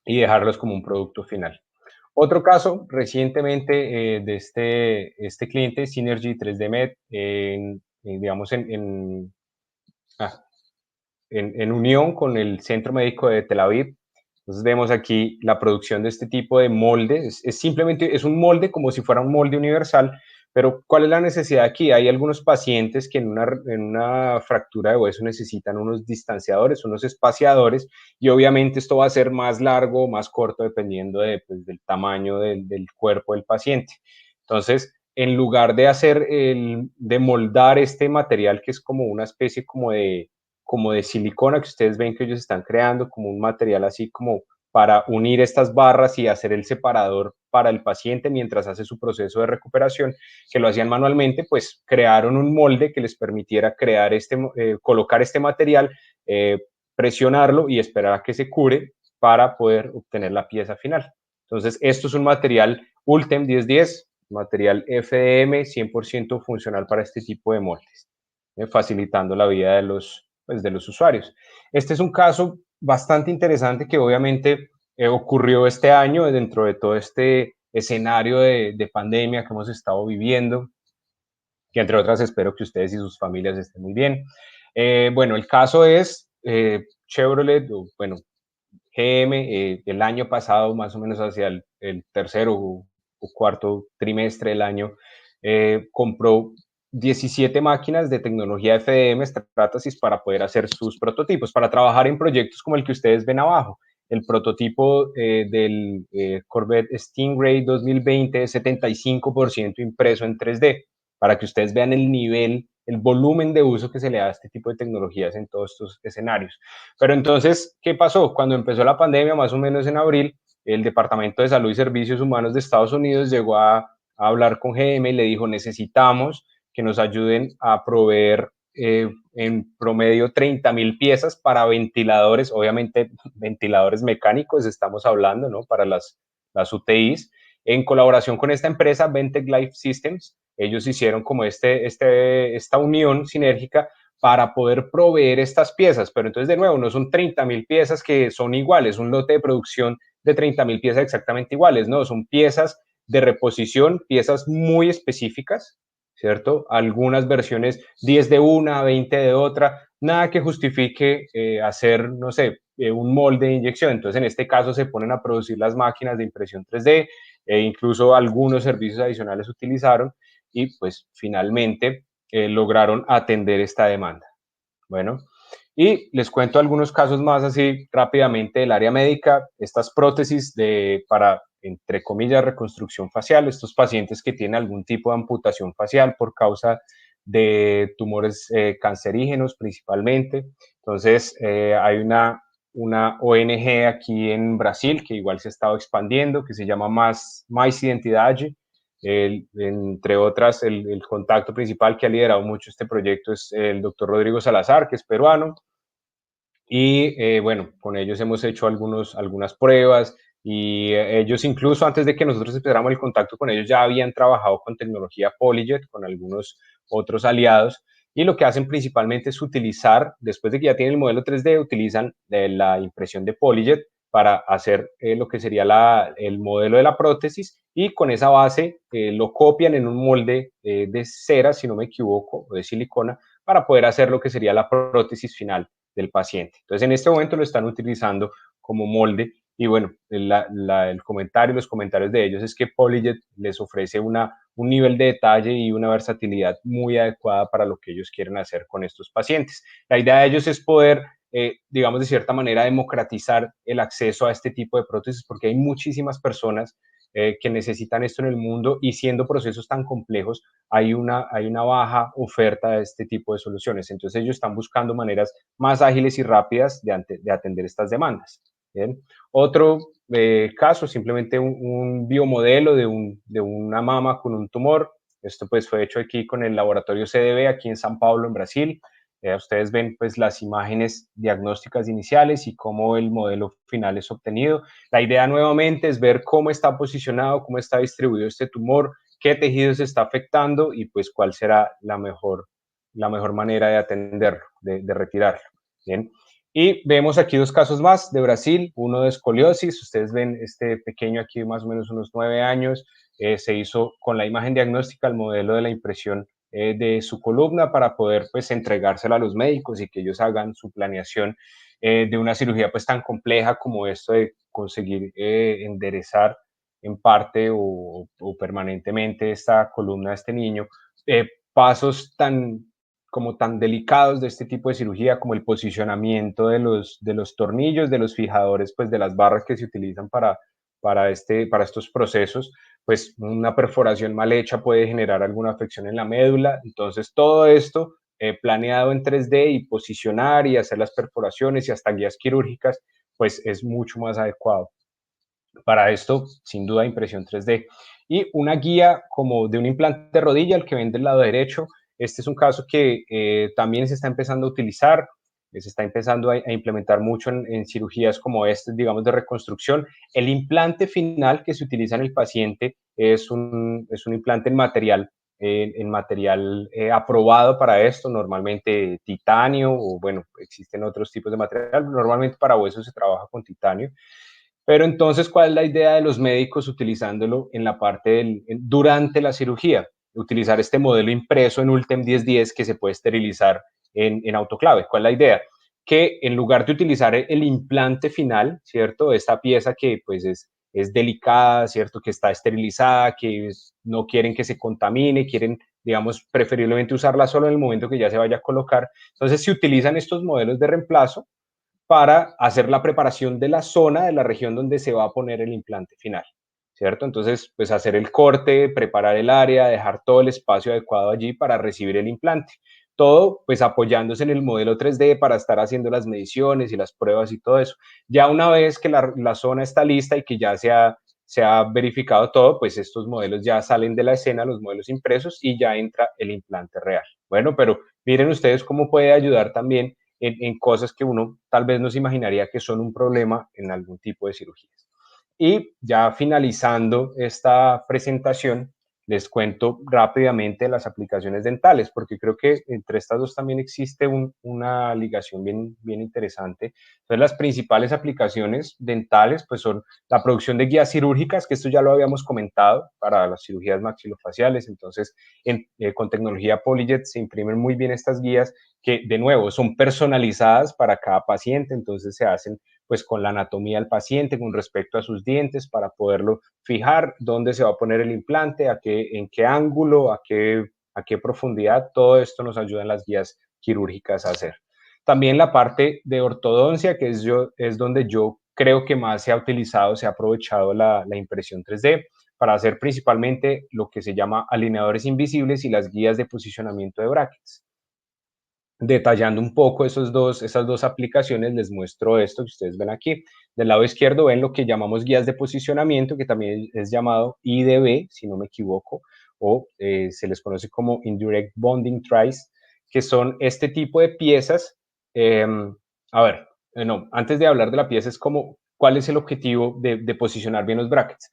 y dejarlos como un producto final. Otro caso recientemente de este cliente, Synergy 3D Med, digamos ah, en unión con el Centro Médico de Tel Aviv. Entonces vemos aquí la producción de este tipo de molde. Simplemente es un molde como si fuera un molde universal, pero ¿cuál es la necesidad aquí? Hay algunos pacientes que en una fractura de hueso necesitan unos distanciadores, unos espaciadores, y obviamente esto va a ser más largo o más corto dependiendo pues, del tamaño del cuerpo del paciente. Entonces, en lugar de moldar este material que es como una especie como de silicona que ustedes ven que ellos están creando, como un material así como para unir estas barras y hacer el separador para el paciente mientras hace su proceso de recuperación, que lo hacían manualmente, pues crearon un molde que les permitiera colocar este material, presionarlo y esperar a que se cure para poder obtener la pieza final. Entonces, esto es un material Ultem 1010, material FDM 100% funcional para este tipo de moldes. facilitando la vida pues, de los usuarios. Este es un caso bastante interesante que obviamente ocurrió este año dentro de todo este escenario de pandemia que hemos estado viviendo, que entre otras espero que ustedes y sus familias estén muy bien. Bueno, el caso es Chevrolet, bueno, GM, el año pasado, más o menos hacia el tercero o cuarto trimestre del año, compró 17 máquinas de tecnología FDM Stratasys para poder hacer sus prototipos, para trabajar en proyectos como el que ustedes ven abajo. El prototipo del Corvette Stingray 2020 es 75% impreso en 3D, para que ustedes vean el nivel, el volumen de uso que se le da a este tipo de tecnologías en todos estos escenarios. Pero entonces, ¿qué pasó? Cuando empezó la pandemia, más o menos en abril, el Departamento de Salud y Servicios Humanos de Estados Unidos llegó a hablar con GM y le dijo, necesitamos que nos ayuden a proveer en promedio 30,000 piezas para ventiladores, obviamente ventiladores mecánicos estamos hablando, ¿no? Para las UTIs, en colaboración con esta empresa, Ventec Life Systems. Ellos hicieron como esta unión sinérgica para poder proveer estas piezas. Pero entonces, de nuevo, no son 30,000 piezas que son iguales, un lote de producción de 30,000 piezas exactamente iguales, no, son piezas de reposición, piezas muy específicas, ¿cierto? Algunas versiones 10 de una, 20 de otra, nada que justifique hacer, no sé, un molde de inyección. Entonces, en este caso se ponen a producir las máquinas de impresión 3D, incluso algunos servicios adicionales utilizaron y pues finalmente lograron atender esta demanda. Bueno, y les cuento algunos casos más así rápidamente del área médica. Estas prótesis para, entre comillas, reconstrucción facial, estos pacientes que tienen algún tipo de amputación facial por causa de tumores cancerígenos principalmente. Entonces, hay una ONG aquí en Brasil que igual se ha estado expandiendo, que se llama Mais Identidade. Entre otras, el contacto principal que ha liderado mucho este proyecto es el doctor Rodrigo Salazar, que es peruano, y bueno, con ellos hemos hecho algunas pruebas y ellos incluso antes de que nosotros empezáramos el contacto con ellos ya habían trabajado con tecnología PolyJet, con algunos otros aliados, y lo que hacen principalmente es utilizar, después de que ya tienen el modelo 3D, utilizan la impresión de PolyJet para hacer lo que sería el modelo de la prótesis y con esa base lo copian en un molde de cera, si no me equivoco, o de silicona, para poder hacer lo que sería la prótesis final del paciente. Entonces, en este momento lo están utilizando como molde y bueno, el comentario, los comentarios de ellos es que PolyJet les ofrece un nivel de detalle y una versatilidad muy adecuada para lo que ellos quieren hacer con estos pacientes. La idea de ellos es poder, digamos, de cierta manera, democratizar el acceso a este tipo de prótesis porque hay muchísimas personas que necesitan esto en el mundo y siendo procesos tan complejos, hay una baja oferta de este tipo de soluciones. Entonces ellos están buscando maneras más ágiles y rápidas de atender estas demandas. ¿Bien? Otro caso, simplemente un biomodelo de una mama con un tumor. Esto pues fue hecho aquí con el laboratorio CDB, aquí en San Pablo, en Brasil. Ustedes ven pues las imágenes diagnósticas iniciales y cómo el modelo final es obtenido. La idea nuevamente es ver cómo está posicionado, cómo está distribuido este tumor, qué tejido se está afectando y pues cuál será la mejor manera de atenderlo, de retirarlo. Bien. Y vemos aquí dos casos más de Brasil, uno de escoliosis, ustedes ven este pequeño aquí más o menos unos 9 años, se hizo con la imagen diagnóstica el modelo de la impresión de su columna para poder pues entregársela a los médicos y que ellos hagan su planeación de una cirugía pues tan compleja como esto de conseguir enderezar en parte o permanentemente esta columna de este niño, pasos como tan delicados de este tipo de cirugía como el posicionamiento de los tornillos, de los fijadores, pues de las barras que se utilizan para estos procesos, pues una perforación mal hecha puede generar alguna afección en la médula. Entonces todo esto planeado en 3D y posicionar y hacer las perforaciones y hasta guías quirúrgicas, pues es mucho más adecuado. Para esto, sin duda, impresión 3D. Y una guía como de un implante de rodilla, el que ven del lado derecho. Este es un caso que también se está empezando a utilizar, se está empezando a implementar mucho en cirugías como este, digamos, de reconstrucción. El implante final que se utiliza en el paciente es un implante en material en material aprobado para esto, normalmente titanio o bueno, existen otros tipos de material, normalmente para huesos se trabaja con titanio. Pero entonces, ¿cuál es la idea de los médicos utilizándolo en la parte durante la cirugía? Utilizar este modelo impreso en Ultem 1010 que se puede esterilizar en autoclave. ¿Cuál es la idea? Que en lugar de utilizar el implante final, ¿cierto? Esta pieza que pues es delicada, ¿cierto? Que está esterilizada, que no quieren que se contamine, quieren, digamos, preferiblemente usarla solo en el momento que ya se vaya a colocar. Entonces, se utilizan estos modelos de reemplazo para hacer la preparación de la zona de la región donde se va a poner el implante final, ¿cierto? Entonces, pues hacer el corte, preparar el área, dejar todo el espacio adecuado allí para recibir el implante. Todo pues apoyándose en el modelo 3D para estar haciendo las mediciones y las pruebas y todo eso. Ya una vez que la zona está lista y que ya se ha verificado todo, pues estos modelos ya salen de la escena, los modelos impresos, y ya entra el implante real. Bueno, pero miren ustedes cómo puede ayudar también en cosas que uno tal vez no se imaginaría que son un problema en algún tipo de cirugías. Y ya finalizando esta presentación, les cuento rápidamente las aplicaciones dentales, porque creo que entre estas dos también existe una ligación bien interesante. Entonces, las principales aplicaciones dentales pues son la producción de guías quirúrgicas, que esto ya lo habíamos comentado para las cirugías maxilofaciales. Entonces, con tecnología PolyJet se imprimen muy bien estas guías que, de nuevo, son personalizadas para cada paciente. Entonces, se hacen pues con la anatomía del paciente con respecto a sus dientes para poderlo fijar dónde se va a poner el implante, en qué ángulo, a qué profundidad. Todo esto nos ayuda en las guías quirúrgicas a hacer. También la parte de ortodoncia, que es donde yo creo que más se ha utilizado, se ha aprovechado la impresión 3D para hacer principalmente lo que se llama alineadores invisibles y las guías de posicionamiento de brackets. Detallando un poco esas dos aplicaciones, les muestro esto que ustedes ven aquí. Del lado izquierdo ven lo que llamamos guías de posicionamiento, que también es llamado IDB, si no me equivoco, o se les conoce como Indirect Bonding Tries, que son este tipo de piezas. Eh, a ver, no, antes de hablar de la pieza, es como, ¿cuál es el objetivo de posicionar bien los brackets?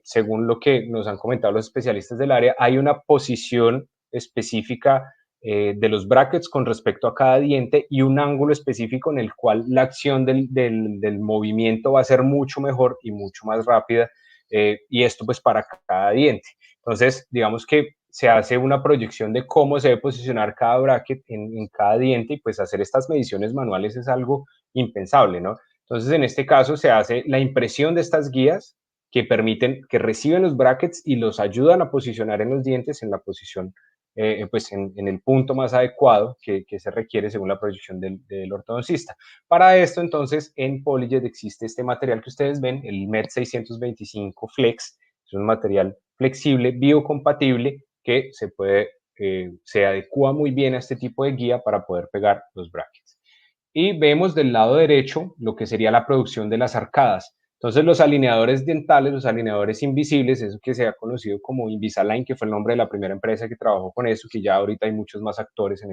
Según lo que nos han comentado los especialistas del área, hay una posición específica de los brackets con respecto a cada diente y un ángulo específico en el cual la acción del movimiento va a ser mucho mejor y mucho más rápida, y esto pues para cada diente. Entonces, digamos que se hace una proyección de cómo se debe posicionar cada bracket en cada diente, y pues hacer estas mediciones manuales es algo impensable, ¿no? Entonces, en este caso se hace la impresión de estas guías que permiten, que reciben los brackets y los ayudan a posicionar en los dientes en la posición pues en el punto más adecuado que se requiere según la proyección del ortodoncista. Para esto, entonces, en PolyJet existe este material que ustedes ven, el MED 625 Flex. Es un material flexible, biocompatible, que se adecua muy bien a este tipo de guía para poder pegar los brackets. Y vemos del lado derecho lo que sería la producción de las arcadas. Entonces, los alineadores dentales, los alineadores invisibles, eso que se ha conocido como Invisalign, que fue el nombre de la primera empresa que trabajó con eso, que ya ahorita hay muchos más actores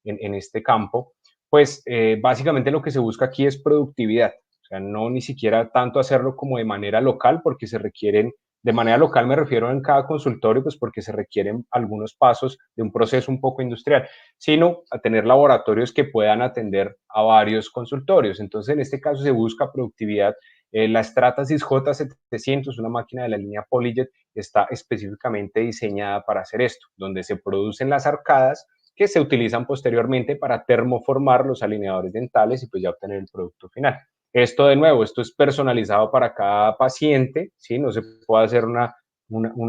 en este campo, pues básicamente lo que se busca aquí es productividad. O sea, no ni siquiera tanto hacerlo como de manera local, porque se requieren, de manera local me refiero en cada consultorio, pues porque se requieren algunos pasos de un proceso un poco industrial, sino a tener laboratorios que puedan atender a varios consultorios. Entonces, en este caso se busca productividad. La Stratasys J700, una máquina de la línea PolyJet, está específicamente diseñada para hacer esto, donde se producen las arcadas que se utilizan posteriormente para termoformar los alineadores dentales y pues ya obtener el producto final. Esto de nuevo, esto es personalizado para cada paciente, ¿sí? No se puede hacer una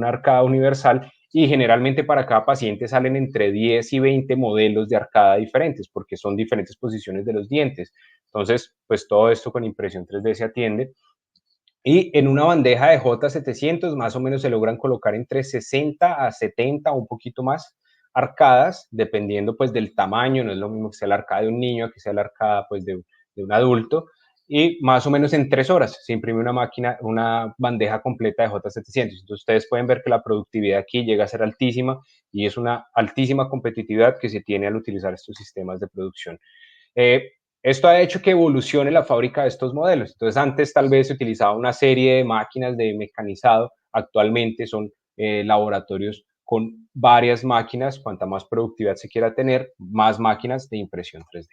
arcada universal, y generalmente para cada paciente salen entre 10 y 20 modelos de arcada diferentes porque son diferentes posiciones de los dientes. Entonces, pues todo esto con impresión 3D se atiende. Y en una bandeja de J700 más o menos se logran colocar entre 60 a 70 o un poquito más arcadas, dependiendo pues del tamaño. No es lo mismo que sea la arcada de un niño que sea la arcada pues de un adulto. Y más o menos en 3 horas se imprime una bandeja completa de J700. Entonces ustedes pueden ver que la productividad aquí llega a ser altísima, y es una altísima competitividad que se tiene al utilizar estos sistemas de producción. Eh, Esto ha hecho que evolucione la fábrica de estos modelos. Entonces, antes tal vez se utilizaba una serie de máquinas de mecanizado, actualmente son laboratorios con varias máquinas. Cuanta más productividad se quiera tener, más máquinas de impresión 3D.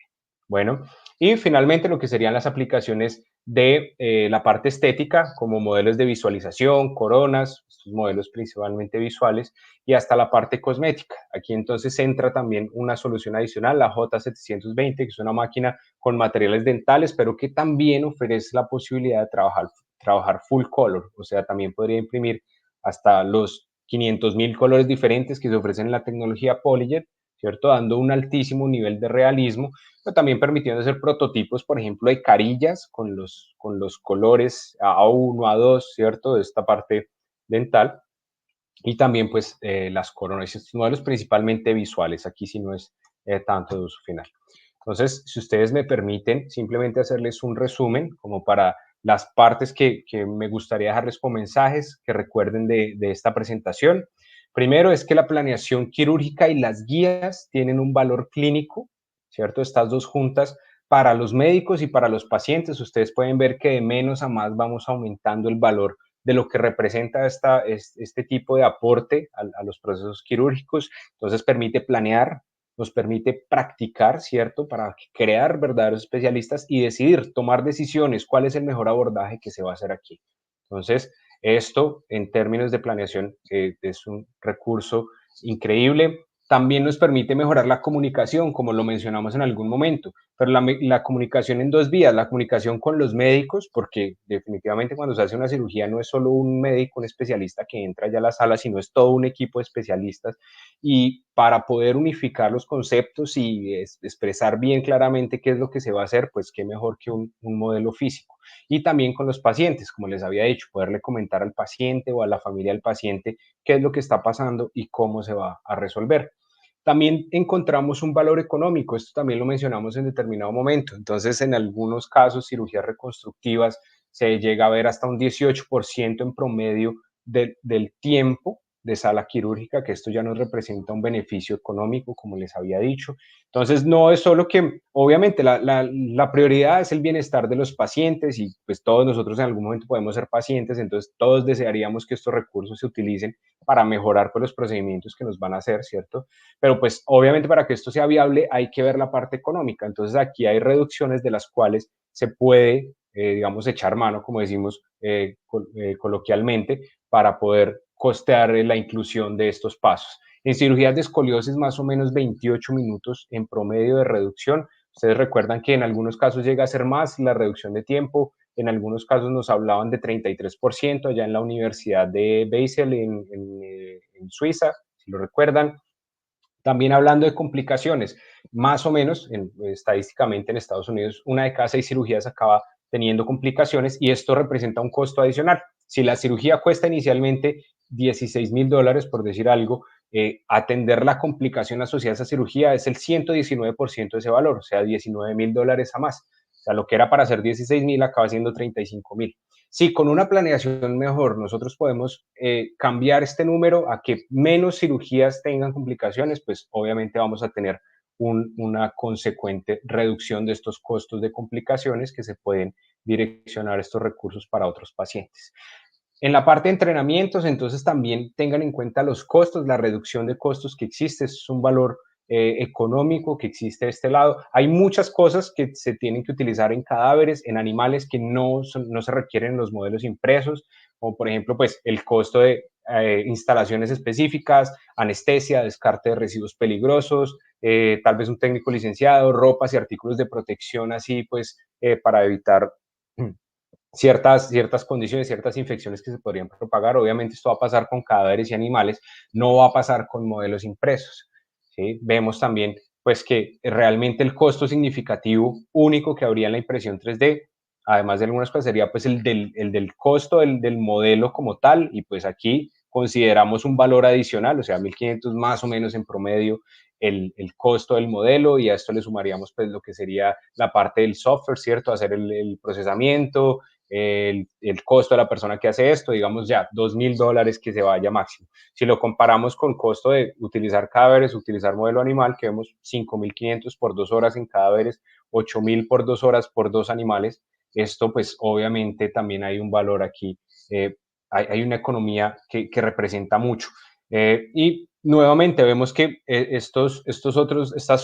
Bueno, y finalmente lo que serían las aplicaciones de la parte estética, como modelos de visualización, coronas, estos modelos principalmente visuales, y hasta la parte cosmética. Aquí entonces entra también una solución adicional, la J720, que es una máquina con materiales dentales, pero que también ofrece la posibilidad de trabajar full color, o sea, también podría imprimir hasta los 500.000 colores diferentes que se ofrecen en la tecnología PolyJet, ¿cierto? Dando un altísimo nivel de realismo, pero también permitiendo hacer prototipos, por ejemplo, de carillas con los colores A1, A2, ¿cierto? De esta parte dental. Y también, pues, las coronas, estos modelos principalmente visuales, aquí sí no es tanto de uso final. Entonces, si ustedes me permiten, simplemente hacerles un resumen como para las partes que me gustaría dejarles como mensajes que recuerden de esta presentación. Primero es que la planeación quirúrgica y las guías tienen un valor clínico, ¿cierto? Estas dos juntas para los médicos y para los pacientes. Ustedes pueden ver que de menos a más vamos aumentando el valor de lo que representa este tipo de aporte a los procesos quirúrgicos. Entonces permite planear, nos permite practicar, ¿cierto? Para crear verdaderos especialistas y decidir, tomar decisiones, cuál es el mejor abordaje que se va a hacer aquí. Entonces, esto en términos de planeación es un recurso increíble. También nos permite mejorar la comunicación, como lo mencionamos en algún momento, pero la comunicación en dos vías, la comunicación con los médicos, porque definitivamente cuando se hace una cirugía no es solo un médico, un especialista que entra ya a la sala, sino es todo un equipo de especialistas y para poder unificar los conceptos y expresar bien claramente qué es lo que se va a hacer, pues qué mejor que un modelo físico. Y también con los pacientes, como les había dicho, poderle comentar al paciente o a la familia del paciente qué es lo que está pasando y cómo se va a resolver. También encontramos un valor económico, esto también lo mencionamos en determinado momento. Entonces, en algunos casos, cirugías reconstructivas, se llega a ver hasta un 18% en promedio del tiempo de sala quirúrgica, que esto ya nos representa un beneficio económico, como les había dicho. Entonces, no es solo que, obviamente, la prioridad es el bienestar de los pacientes y pues todos nosotros en algún momento podemos ser pacientes, entonces todos desearíamos que estos recursos se utilicen para mejorar pues, los procedimientos que nos van a hacer, ¿cierto? Pero pues obviamente para que esto sea viable hay que ver la parte económica. Entonces aquí hay reducciones de las cuales se puede, digamos, echar mano, como decimos coloquialmente, para poder costear la inclusión de estos pasos. En cirugías de escoliosis, más o menos 28 minutos en promedio de reducción. Ustedes recuerdan que en algunos casos llega a ser más la reducción de tiempo, en algunos casos nos hablaban de 33% allá en la Universidad de Basel en Suiza, si lo recuerdan. También hablando de complicaciones, más o menos, estadísticamente en Estados Unidos, una de cada 6 cirugías acaba teniendo complicaciones y esto representa un costo adicional. Si la cirugía cuesta inicialmente $16,000, por decir algo, atender la complicación asociada a esa cirugía es el 119% de ese valor, o sea, $19,000 a más. O sea, lo que era para hacer 16,000 acaba siendo 35,000. Si con una planeación mejor nosotros podemos cambiar este número a que menos cirugías tengan complicaciones, pues obviamente vamos a tener una consecuente reducción de estos costos de complicaciones que se pueden direccionar estos recursos para otros pacientes. En la parte de entrenamientos, entonces también tengan en cuenta los costos, la reducción de costos que existe, es un valor económico que existe de este lado. Hay muchas cosas que se tienen que utilizar en cadáveres, en animales que no se requieren en los modelos impresos, como por ejemplo, pues el costo de instalaciones específicas, anestesia, descarte de residuos peligrosos, tal vez un técnico licenciado, ropas y artículos de protección así, pues para evitar ciertas condiciones, ciertas infecciones que se podrían propagar. Obviamente esto va a pasar con cadáveres y animales, no va a pasar con modelos impresos. ¿Sí? Vemos también pues que realmente el costo significativo único que habría en la impresión 3D, además de algunas cosas, sería pues el del costo del modelo como tal, y pues aquí consideramos un valor adicional, o sea, 1.500 más o menos en promedio el costo del modelo, y a esto le sumaríamos pues lo que sería la parte del software, ¿cierto? Hacer el procesamiento, el costo de la persona que hace esto, digamos ya, $2,000 que se vaya máximo. Si lo comparamos con costo de utilizar cadáveres, utilizar modelo animal, que vemos 5.500 por 2 horas en cadáveres, 8.000 por 2 horas por dos animales, esto pues obviamente también hay un valor aquí, hay una economía que representa mucho. Y nuevamente vemos que estas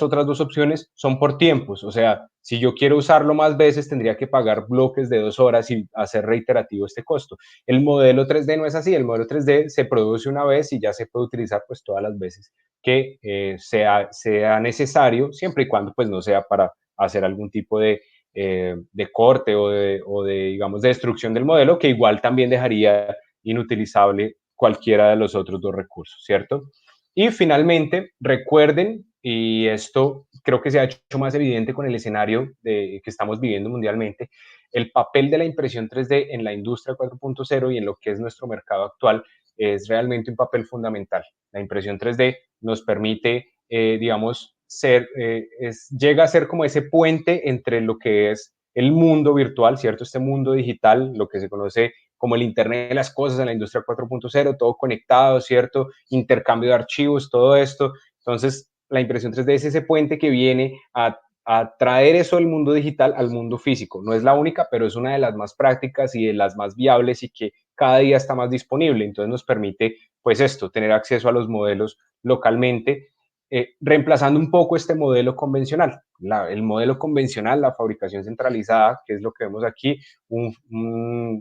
otras dos opciones son por tiempos, o sea, si yo quiero usarlo más veces tendría que pagar bloques de 2 horas y hacer reiterativo este costo. El modelo 3D no es así, el modelo 3D se produce una vez y ya se puede utilizar pues todas las veces que sea necesario, siempre y cuando pues no sea para hacer algún tipo de corte digamos, de destrucción del modelo, que igual también dejaría inutilizable cualquiera de los otros dos recursos, ¿cierto? Y finalmente, recuerden, y esto creo que se ha hecho más evidente con el escenario que estamos viviendo mundialmente, el papel de la impresión 3D en la industria 4.0 y en lo que es nuestro mercado actual es realmente un papel fundamental. La impresión 3D nos permite, digamos, llega a ser como ese puente entre lo que es el mundo virtual, ¿cierto? Este mundo digital, lo que se conoce como el Internet de las Cosas en la industria 4.0, todo conectado, ¿cierto? Intercambio de archivos, todo esto. Entonces, la impresión 3D es ese puente que viene a traer eso del mundo digital al mundo físico. No es la única, pero es una de las más prácticas y de las más viables y que cada día está más disponible. Entonces nos permite, pues esto, tener acceso a los modelos localmente, reemplazando un poco este modelo convencional. El modelo convencional, la fabricación centralizada, que es lo que vemos aquí,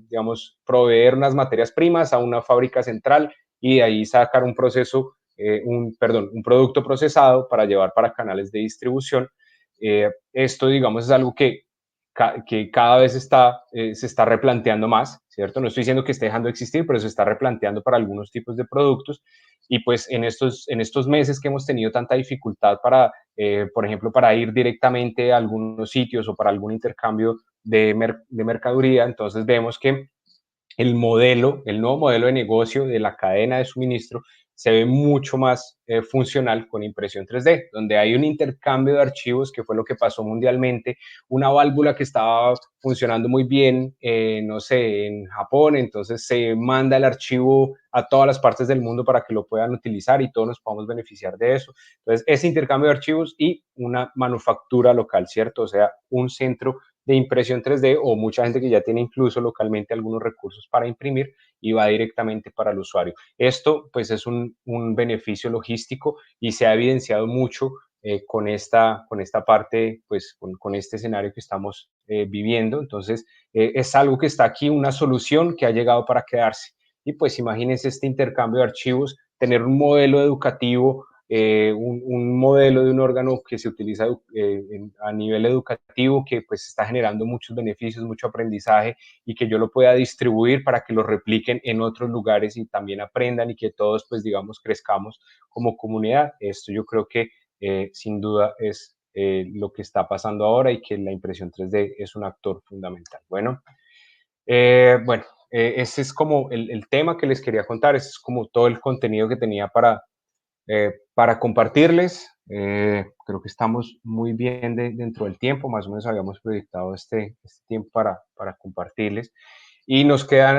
digamos, proveer unas materias primas a una fábrica central y de ahí sacar un proceso, perdón, un producto procesado para llevar para canales de distribución. Esto, digamos, es algo que cada vez se está replanteando más, ¿cierto? No estoy diciendo que esté dejando de existir, pero se está replanteando para algunos tipos de productos. Y pues en estos meses que hemos tenido tanta dificultad para, por ejemplo, para ir directamente a algunos sitios o para algún intercambio de mercadería, entonces vemos que el nuevo modelo de negocio de la cadena de suministro se ve mucho más funcional con impresión 3D, donde hay un intercambio de archivos, que fue lo que pasó mundialmente, una válvula que estaba funcionando muy bien, no sé, en Japón, entonces se manda el archivo a todas las partes del mundo para que lo puedan utilizar y todos nos podamos beneficiar de eso. Entonces, ese intercambio de archivos y una manufactura local, ¿cierto? O sea, un centro de impresión 3D o mucha gente que ya tiene incluso localmente algunos recursos para imprimir y va directamente para el usuario. Esto pues es un beneficio logístico y se ha evidenciado mucho con esta parte, pues con este escenario que estamos viviendo. Entonces, es algo que está aquí, una solución que ha llegado para quedarse. Y pues imagínense este intercambio de archivos, tener un modelo educativo, un modelo de un órgano que se utiliza a nivel educativo, que pues está generando muchos beneficios, mucho aprendizaje y que yo lo pueda distribuir para que lo repliquen en otros lugares y también aprendan y que todos pues digamos crezcamos como comunidad. Esto yo creo que sin duda es lo que está pasando ahora y que la impresión 3D es un actor fundamental. Bueno, ese es como el tema que les quería contar, ese es como todo el contenido que tenía para compartirles. Creo que estamos muy bien dentro del tiempo, más o menos habíamos proyectado este tiempo para compartirles. Y nos queda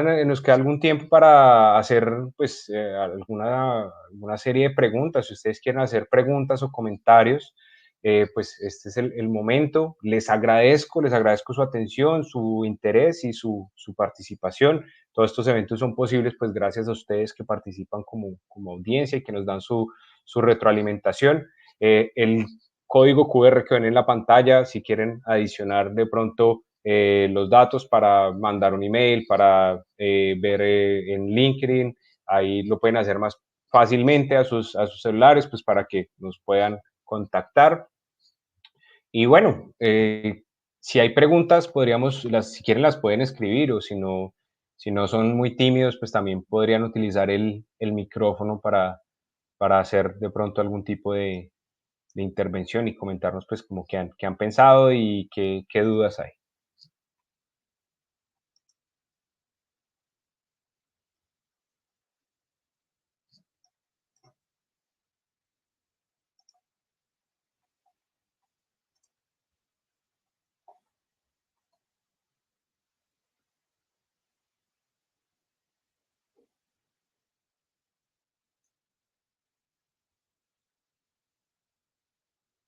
algún tiempo para hacer pues, alguna serie de preguntas. Si ustedes quieren hacer preguntas o comentarios, pues este es el momento. Les agradezco su atención, su interés y su participación. Todos estos eventos son posibles pues gracias a ustedes que participan como audiencia y que nos dan su retroalimentación. El código QR que ven en la pantalla, si quieren adicionar de pronto los datos para mandar un email, para ver en LinkedIn, ahí lo pueden hacer más fácilmente a sus celulares, pues para que nos puedan contactar. Y bueno, si hay preguntas, si quieren las pueden escribir o si no son muy tímidos, pues también podrían utilizar el micrófono para hacer de pronto algún tipo de intervención y comentarnos pues como qué han pensado y qué dudas hay.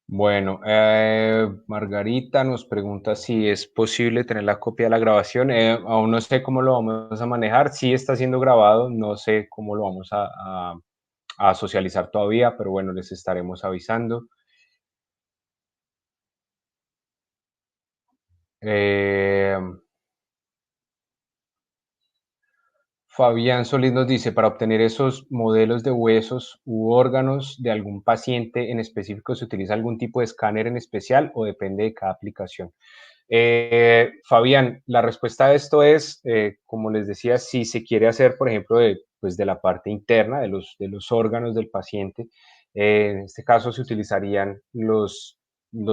Bueno, Margarita nos pregunta si es posible tener la copia de la grabación. Aún no sé cómo lo vamos a manejar. Sí está siendo grabado, no sé cómo lo vamos a socializar todavía, pero bueno, les estaremos avisando. Eh, Fabián Solís nos dice, para obtener esos modelos de huesos u órganos de algún paciente en específico, ¿se utiliza algún tipo de escáner en especial o depende de cada aplicación? Fabián, la respuesta a esto es, como les decía, si se quiere hacer, por ejemplo, pues de la parte interna, de los órganos del paciente, en este caso se utilizarían los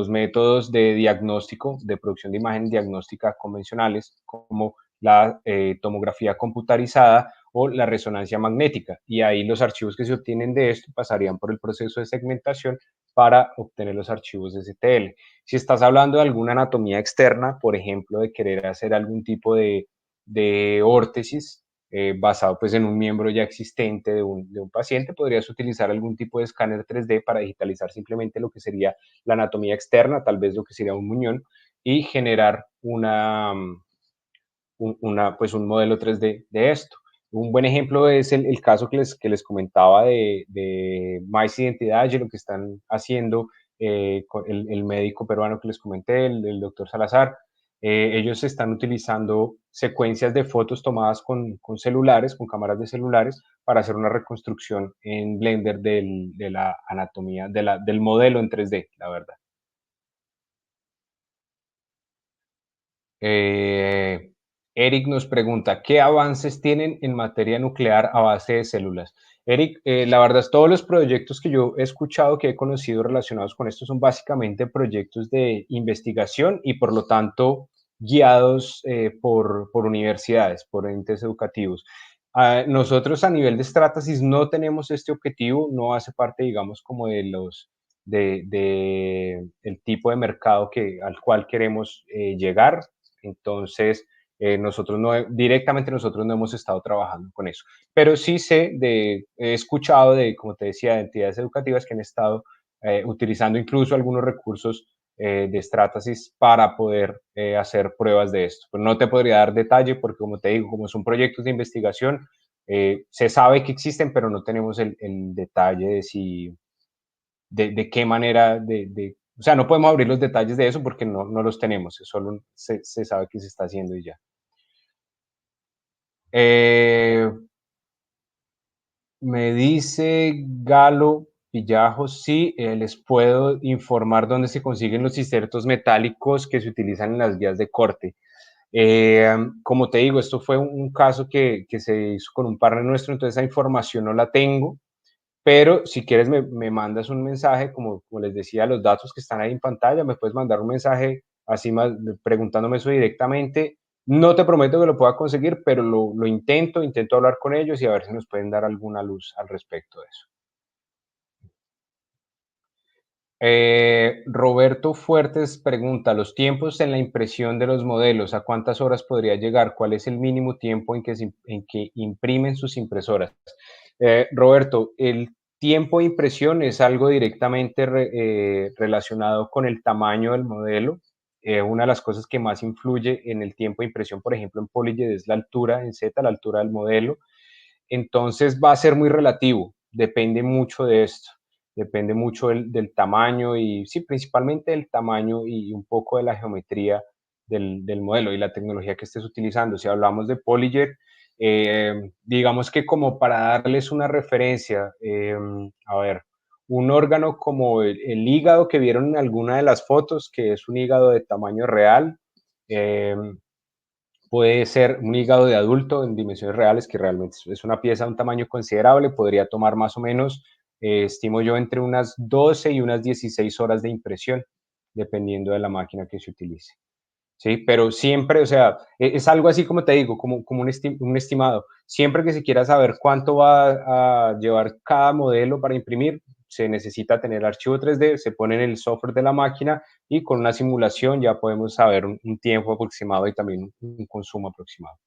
métodos de diagnóstico, de producción de imagen diagnóstica convencionales, como la tomografía computarizada o la resonancia magnética. Y ahí los archivos que se obtienen de esto pasarían por el proceso de segmentación para obtener los archivos de STL. Si estás hablando de alguna anatomía externa, por ejemplo, de querer hacer algún tipo de órtesis basado pues, en un miembro ya existente de un paciente, podrías utilizar algún tipo de escáner 3D para digitalizar simplemente lo que sería la anatomía externa, tal vez lo que sería un muñón, y generar pues un modelo 3D de esto. Un buen ejemplo es el caso que les comentaba de Mice Identidad, y lo que están haciendo con el médico peruano que les comenté, el doctor Salazar. Ellos están utilizando secuencias de fotos tomadas con celulares, con cámaras de celulares, para hacer una reconstrucción en Blender de la anatomía, del modelo en 3D, la verdad. Eh, Eric nos pregunta, ¿qué avances tienen en materia nuclear a base de células? Eric, la verdad es todos los proyectos que yo he escuchado, que he conocido relacionados con esto, son básicamente proyectos de investigación y por lo tanto guiados por universidades, por entes educativos. Nosotros a nivel de Stratasys no tenemos este objetivo, no hace parte, digamos, como el tipo de mercado al cual queremos llegar. Entonces, directamente nosotros no hemos estado trabajando con eso. Pero sí he escuchado como te decía, de entidades educativas que han estado utilizando incluso algunos recursos de Stratasys para poder hacer pruebas de esto. Pero no te podría dar detalle porque, como te digo, como son proyectos de investigación, se sabe que existen, pero no tenemos el detalle de qué manera, o sea, no podemos abrir los detalles de eso porque no los tenemos, solo se sabe que se está haciendo y ya. Eh, Me dice Galo Villajo, sí, les puedo informar dónde se consiguen los insertos metálicos que se utilizan en las guías de corte. Como te digo, esto fue un caso que se hizo con un partner nuestro, entonces esa información no la tengo, pero si quieres me mandas un mensaje, como les decía, los datos que están ahí en pantalla, me puedes mandar un mensaje así más preguntándome eso directamente. No te prometo que lo pueda conseguir, pero lo intento hablar con ellos y a ver si nos pueden dar alguna luz al respecto de eso. Roberto Fuertes pregunta, los tiempos en la impresión de los modelos, ¿a cuántas horas podría llegar? ¿Cuál es el mínimo tiempo en que imprimen sus impresoras? Roberto, el tiempo de impresión es algo directamente relacionado con el tamaño del modelo. Una de las cosas que más influye en el tiempo de impresión, por ejemplo, en PolyJet es la altura en Z, la altura del modelo. Entonces va a ser muy relativo, depende mucho de esto, depende mucho del tamaño y sí, principalmente del tamaño y un poco de la geometría del modelo y la tecnología que estés utilizando. Si hablamos de PolyJet, digamos que como para darles una referencia, a ver, un órgano como el hígado que vieron en alguna de las fotos, que es un hígado de tamaño real, eh, puede ser un hígado de adulto en dimensiones reales, que realmente es una pieza de un tamaño considerable, podría tomar más o menos, estimo yo, entre unas 12 y unas 16 horas de impresión, dependiendo de la máquina que se utilice. Sí, pero siempre, o sea, es algo así como te digo, como un estimado. Siempre que se quiera saber cuánto va a llevar cada modelo para imprimir, se necesita tener archivo 3D, se pone en el software de la máquina y con una simulación ya podemos saber un tiempo aproximado y también un consumo aproximado.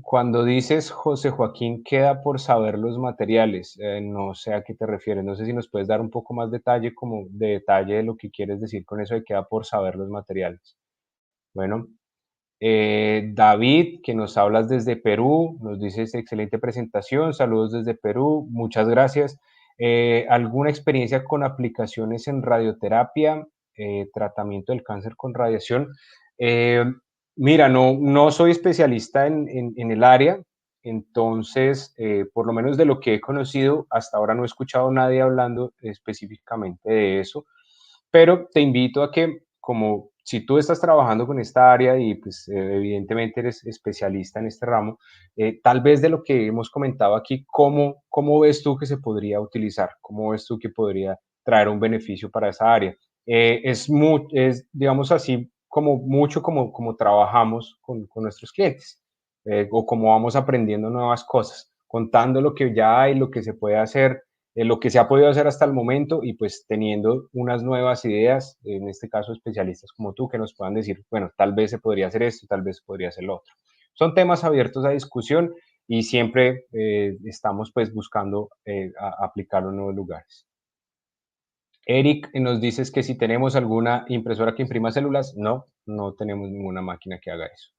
Cuando dices José Joaquín, queda por saber los materiales. No sé a qué te refieres. No sé si nos puedes dar un poco más detalle, como de detalle de lo que quieres decir con eso de queda por saber los materiales. Bueno, David, que nos hablas desde Perú, nos dices excelente presentación, saludos desde Perú, muchas gracias. ¿Alguna experiencia con aplicaciones en radioterapia, tratamiento del cáncer con radiación? Eh, Mira, no soy especialista en el área, entonces, por lo menos de lo que he conocido, hasta ahora no he escuchado a nadie hablando específicamente de eso, pero te invito a que, como si tú estás trabajando con esta área y pues evidentemente eres especialista en este ramo, tal vez de lo que hemos comentado aquí, ¿cómo ves tú que se podría utilizar? ¿Cómo ves tú que podría traer un beneficio para esa área? Es digamos así, como mucho como trabajamos con nuestros clientes, o como vamos aprendiendo nuevas cosas, contando lo que ya hay, lo que se puede hacer, lo que se ha podido hacer hasta el momento y pues teniendo unas nuevas ideas, en este caso especialistas como tú, que nos puedan decir, bueno, tal vez se podría hacer esto, tal vez podría hacer lo otro. Son temas abiertos a discusión y siempre estamos pues buscando aplicarlo en nuevos lugares. Eric, nos dices que si tenemos alguna impresora que imprima células, no tenemos ninguna máquina que haga eso.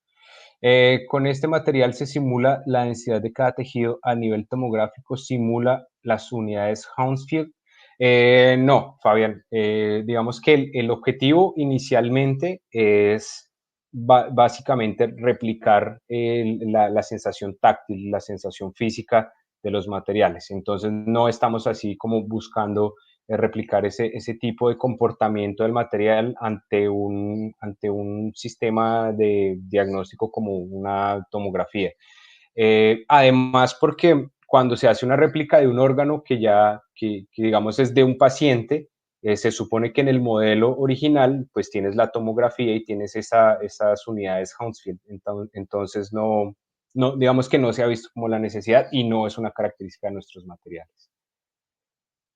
Con este material se simula la densidad de cada tejido a nivel tomográfico, simula las unidades Hounsfield. No, Fabián, digamos que el objetivo inicialmente es básicamente replicar la sensación táctil, la sensación física de los materiales. Entonces no estamos así como buscando replicar ese tipo de comportamiento del material ante un sistema de diagnóstico como una tomografía. Además, porque cuando se hace una réplica de un órgano que digamos es de un paciente, se supone que en el modelo original pues tienes la tomografía y tienes esas unidades Hounsfield. Entonces digamos que no se ha visto como la necesidad y no es una característica de nuestros materiales.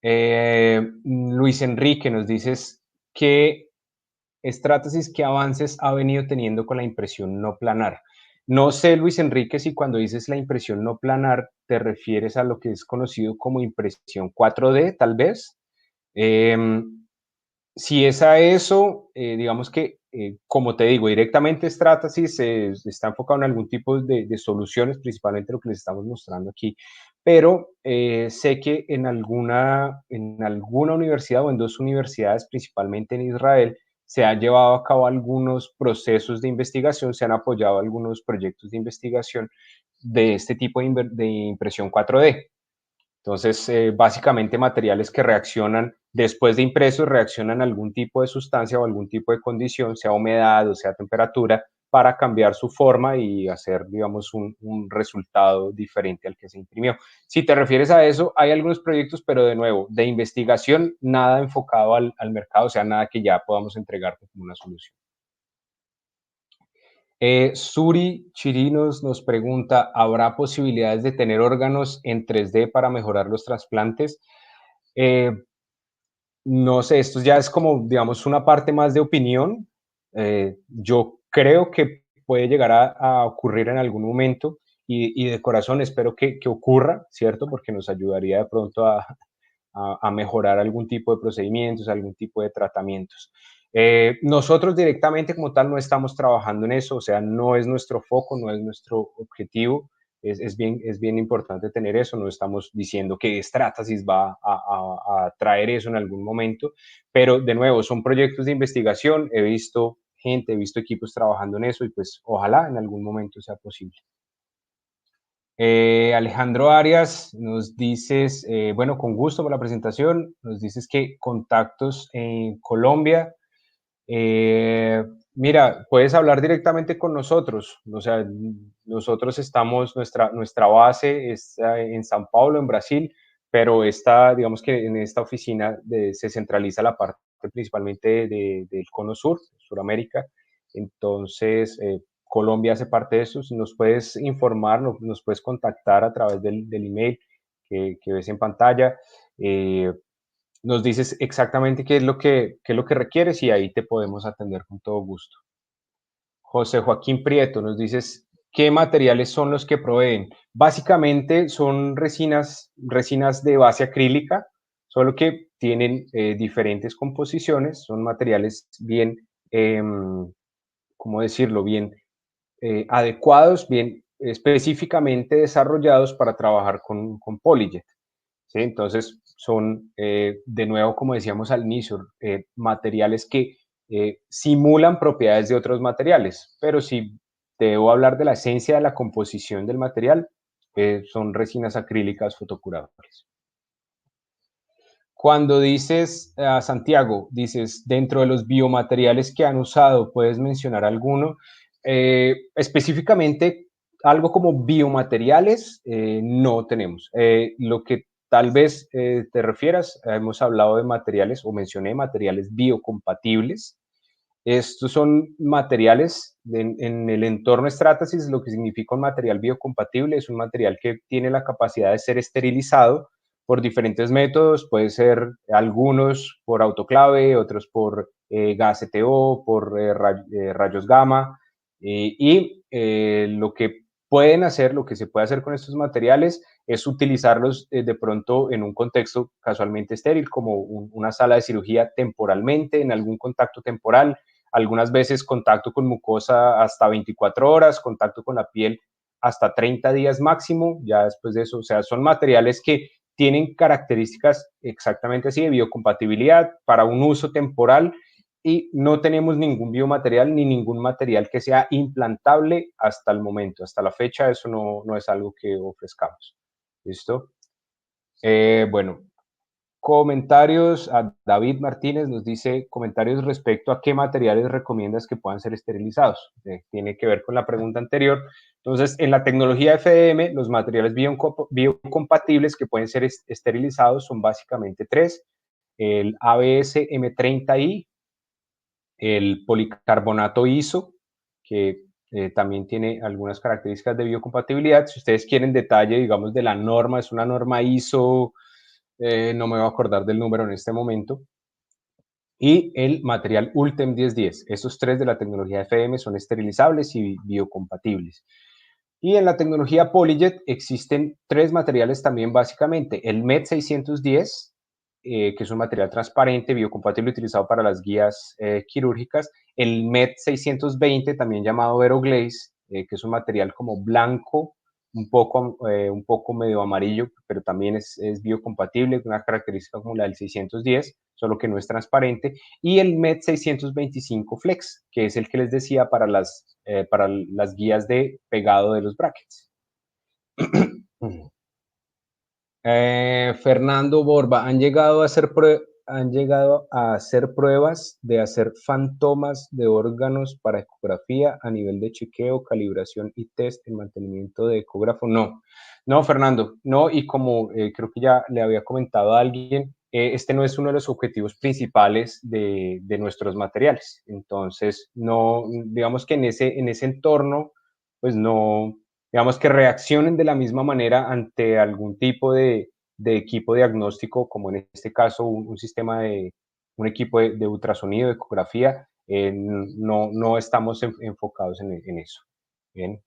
Luis Enrique, nos dices qué estrategias, qué avances ha venido teniendo con la impresión no planar. No sé, Luis Enrique, si cuando dices la impresión no planar te refieres a lo que es conocido como impresión 4D, tal vez. Em, si es a eso, digamos que, como te digo, directamente Stratasys está enfocado en algún tipo de soluciones, principalmente lo que les estamos mostrando aquí, pero sé que en alguna universidad o en dos universidades, principalmente en Israel, se han llevado a cabo algunos procesos de investigación, se han apoyado algunos proyectos de investigación de este tipo de impresión 4D. Entonces, básicamente materiales que reaccionan después de impresos, reaccionan a algún tipo de sustancia o algún tipo de condición, sea humedad o sea temperatura, para cambiar su forma y hacer, digamos, un resultado diferente al que se imprimió. Si te refieres a eso, hay algunos proyectos, pero de nuevo, de investigación, nada enfocado al mercado, o sea, nada que ya podamos entregarte como una solución. Suri Chirinos nos pregunta, ¿habrá posibilidades de tener órganos en 3D para mejorar los trasplantes? Eh, no sé, esto ya es como, digamos, una parte más de opinión. Yo creo que puede llegar a ocurrir en algún momento y de corazón espero que ocurra, ¿cierto? Porque nos ayudaría de pronto a mejorar algún tipo de procedimientos, algún tipo de tratamientos. Nosotros directamente como tal no estamos trabajando en eso, o sea, no es nuestro foco, no es nuestro objetivo. Es bien importante tener eso, no estamos diciendo que Stratasys va a traer eso en algún momento, pero de nuevo, son proyectos de investigación, he visto gente, he visto equipos trabajando en eso y pues ojalá en algún momento sea posible. Alejandro Arias, nos dices, bueno, con gusto por la presentación, nos dices que contactos en Colombia. Eh, Mira, puedes hablar directamente con nosotros, o sea, nosotros estamos, nuestra base está en San Paulo, en Brasil, pero digamos que en esta oficina se centraliza la parte principalmente del Cono Sur, Suramérica, entonces Colombia hace parte de eso. Si nos puedes informar, nos puedes contactar a través del email que ves en pantalla. Eh, Nos dices exactamente qué es lo que requieres y ahí te podemos atender con todo gusto. José Joaquín Prieto, nos dices qué materiales son los que proveen. Básicamente son resinas de base acrílica, solo que tienen diferentes composiciones, son materiales bien, ¿cómo decirlo? Bien adecuados, bien específicamente desarrollados para trabajar con PolyJet. ¿Sí? Entonces, son, de nuevo, como decíamos al inicio, materiales que simulan propiedades de otros materiales, pero si debo hablar de la esencia de la composición del material, son resinas acrílicas fotocurables. Cuando dices, Santiago, dices, dentro de los biomateriales que han usado, ¿puedes mencionar alguno? Específicamente, algo como biomateriales, no tenemos. Lo que tal vez te refieras, hemos hablado de materiales o mencioné materiales biocompatibles. Estos son materiales en el entorno Stratasys. Lo que significa un material biocompatible es un material que tiene la capacidad de ser esterilizado por diferentes métodos. Puede ser algunos por autoclave, otros por gas ETO, por rayos gamma. Lo que pueden hacer, lo que se puede hacer con estos materiales es utilizarlos de pronto en un contexto casualmente estéril, como una sala de cirugía temporalmente, en algún contacto temporal, algunas veces contacto con mucosa hasta 24 horas, contacto con la piel hasta 30 días máximo, ya después de eso, o sea, son materiales que tienen características exactamente así de biocompatibilidad para un uso temporal y no tenemos ningún biomaterial ni ningún material que sea implantable hasta el momento, hasta la fecha, eso no es algo que ofrezcamos. ¿Listo? Bueno, comentarios, a David Martínez nos dice comentarios respecto a qué materiales recomiendas que puedan ser esterilizados. Tiene que ver con la pregunta anterior. Entonces, en la tecnología FDM, los materiales biocompatibles que pueden ser esterilizados son básicamente tres: el ABS M30i, el policarbonato ISO, que también tiene algunas características de biocompatibilidad. Si ustedes quieren detalle, digamos, de la norma, es una norma ISO, no me voy a acordar del número en este momento, y el material Ultem 1010. Esos tres de la tecnología FM son esterilizables y biocompatibles. Y en la tecnología PolyJet existen tres materiales también básicamente. El MET 610, que es un material transparente, biocompatible, utilizado para las guías quirúrgicas. El MET 620, también llamado Veroglaze, que es un material como blanco, un poco medio amarillo, pero también es biocompatible, una característica como la del 610, solo que no es transparente. Y el MET 625 Flex, que es el que les decía para las guías de pegado de los brackets. Fernando Borba, han llegado a hacer pruebas de hacer fantomas de órganos para ecografía a nivel de chequeo, calibración y test en mantenimiento de ecógrafo? No, no, Fernando, no, y como creo que ya le había comentado a alguien, este no es uno de los objetivos principales de nuestros materiales. Entonces, no, digamos que en ese entorno, pues no, digamos que reaccionen de la misma manera ante algún tipo de equipo diagnóstico, como en este caso un equipo de ultrasonido, de ecografía. No estamos enfocados en eso. Bien.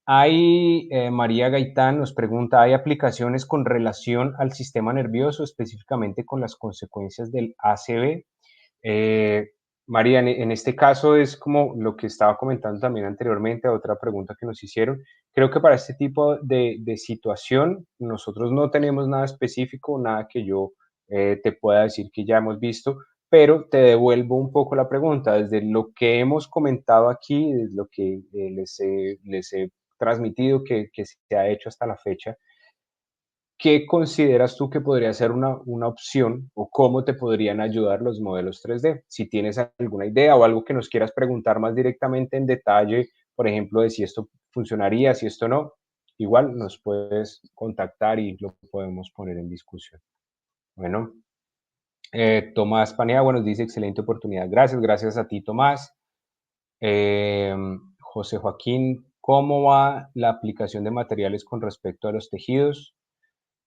María Gaitán nos pregunta, ¿hay aplicaciones con relación al sistema nervioso, específicamente con las consecuencias del ACV? Eh, María, en este caso es como lo que estaba comentando también anteriormente a otra pregunta que nos hicieron. Creo que para este tipo de situación nosotros no tenemos nada específico, nada que yo te pueda decir que ya hemos visto, pero te devuelvo un poco la pregunta. Desde lo que hemos comentado aquí, desde lo que les he transmitido que se ha hecho hasta la fecha, ¿qué consideras tú que podría ser una opción o cómo te podrían ayudar los modelos 3D? Si tienes alguna idea o algo que nos quieras preguntar más directamente en detalle, por ejemplo, de si esto funcionaría, si esto no, igual nos puedes contactar y lo podemos poner en discusión. Bueno, Tomás Paniagua nos dice excelente oportunidad. Gracias, gracias a ti, Tomás. José Joaquín, ¿cómo va la aplicación de materiales con respecto a los tejidos?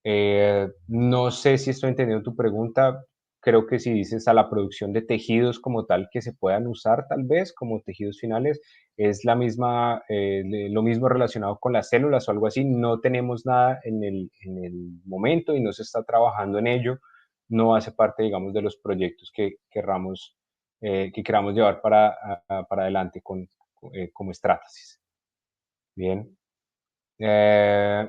No sé si estoy entendiendo tu pregunta. Creo que si dices a la producción de tejidos como tal que se puedan usar tal vez como tejidos finales, es la misma, lo mismo relacionado con las células o algo así. No tenemos nada en el momento y no se está trabajando en ello. No hace parte, digamos, de los proyectos que queramos llevar para adelante como Stratasys. Bien. Eh,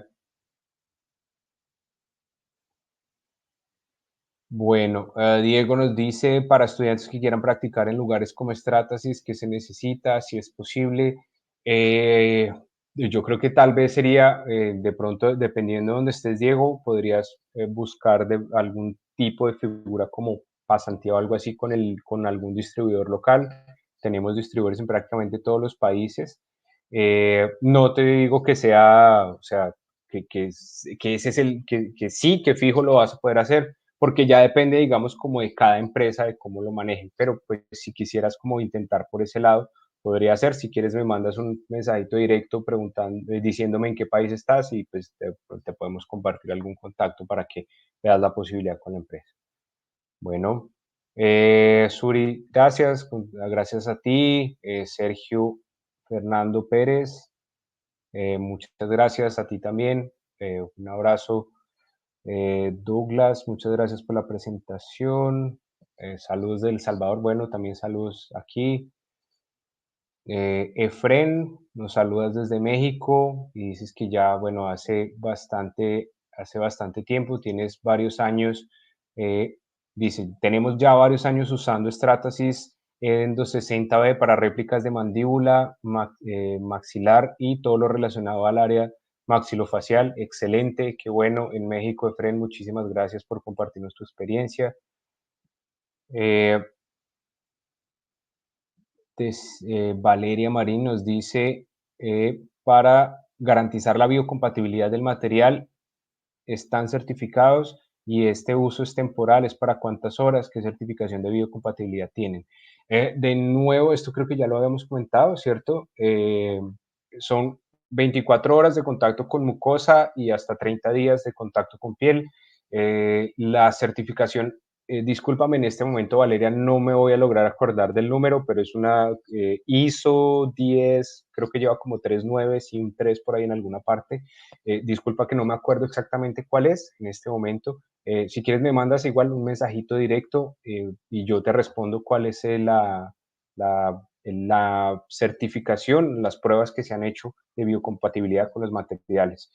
Bueno, Diego nos dice, para estudiantes que quieran practicar en lugares como Stratasys, ¿qué se necesita? Si es posible. Eh, yo creo que tal vez sería, de pronto, dependiendo de donde estés, Diego, podrías buscar algún tipo de figura como pasantía o algo así con algún distribuidor local. Tenemos distribuidores en prácticamente todos los países. No te digo que sea, o sea, que ese es que sí, que fijo lo vas a poder hacer, porque ya depende, digamos, como de cada empresa, de cómo lo manejen, pero pues si quisieras como intentar por ese lado, podría ser, si quieres me mandas un mensajito directo preguntando, diciéndome en qué país estás y pues te podemos compartir algún contacto para que veas la posibilidad con la empresa. Bueno, Suri, gracias, gracias a ti, Sergio Fernando Pérez, muchas gracias a ti también, un abrazo. Douglas, muchas gracias por la presentación. Saludos del Salvador. Bueno, también saludos aquí. Efren, nos saludas desde México y dices que ya, bueno, hace bastante tiempo, tienes varios años, eh, dice, tenemos ya varios años usando Stratasys en 260B para réplicas de mandíbula, maxilar y todo lo relacionado al área maxilofacial. Excelente, qué bueno. En México, Efren, muchísimas gracias por compartirnos tu experiencia. Eh, Valeria Marín nos dice, para garantizar la biocompatibilidad del material, están certificados y este uso es temporal, es para cuántas horas, qué certificación de biocompatibilidad tienen. De nuevo, esto creo que ya lo habíamos comentado, ¿cierto? Son 24 horas de contacto con mucosa y hasta 30 días de contacto con piel. La certificación, discúlpame en este momento, Valeria, no me voy a lograr acordar del número, pero es una ISO 10, creo que lleva como 3 9 y un 3 por ahí en alguna parte. Disculpa que no me acuerdo exactamente cuál es en este momento. Si quieres me mandas igual un mensajito directo y yo te respondo cuál es la certificación, las pruebas que se han hecho de biocompatibilidad con los materiales.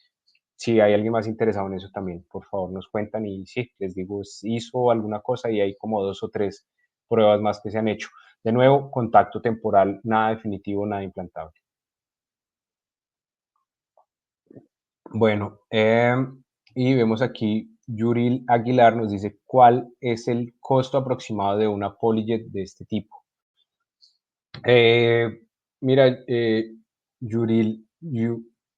Si hay alguien más interesado en eso también, por favor nos cuentan y sí, les digo, hizo alguna cosa y hay como 2 o 3 pruebas más que se han hecho. De nuevo, contacto temporal, nada definitivo, nada implantable. Bueno, y vemos aquí, Yuril Aguilar nos dice, ¿cuál es el costo aproximado de una PolyJet de este tipo? Eh, Mira, Yuril,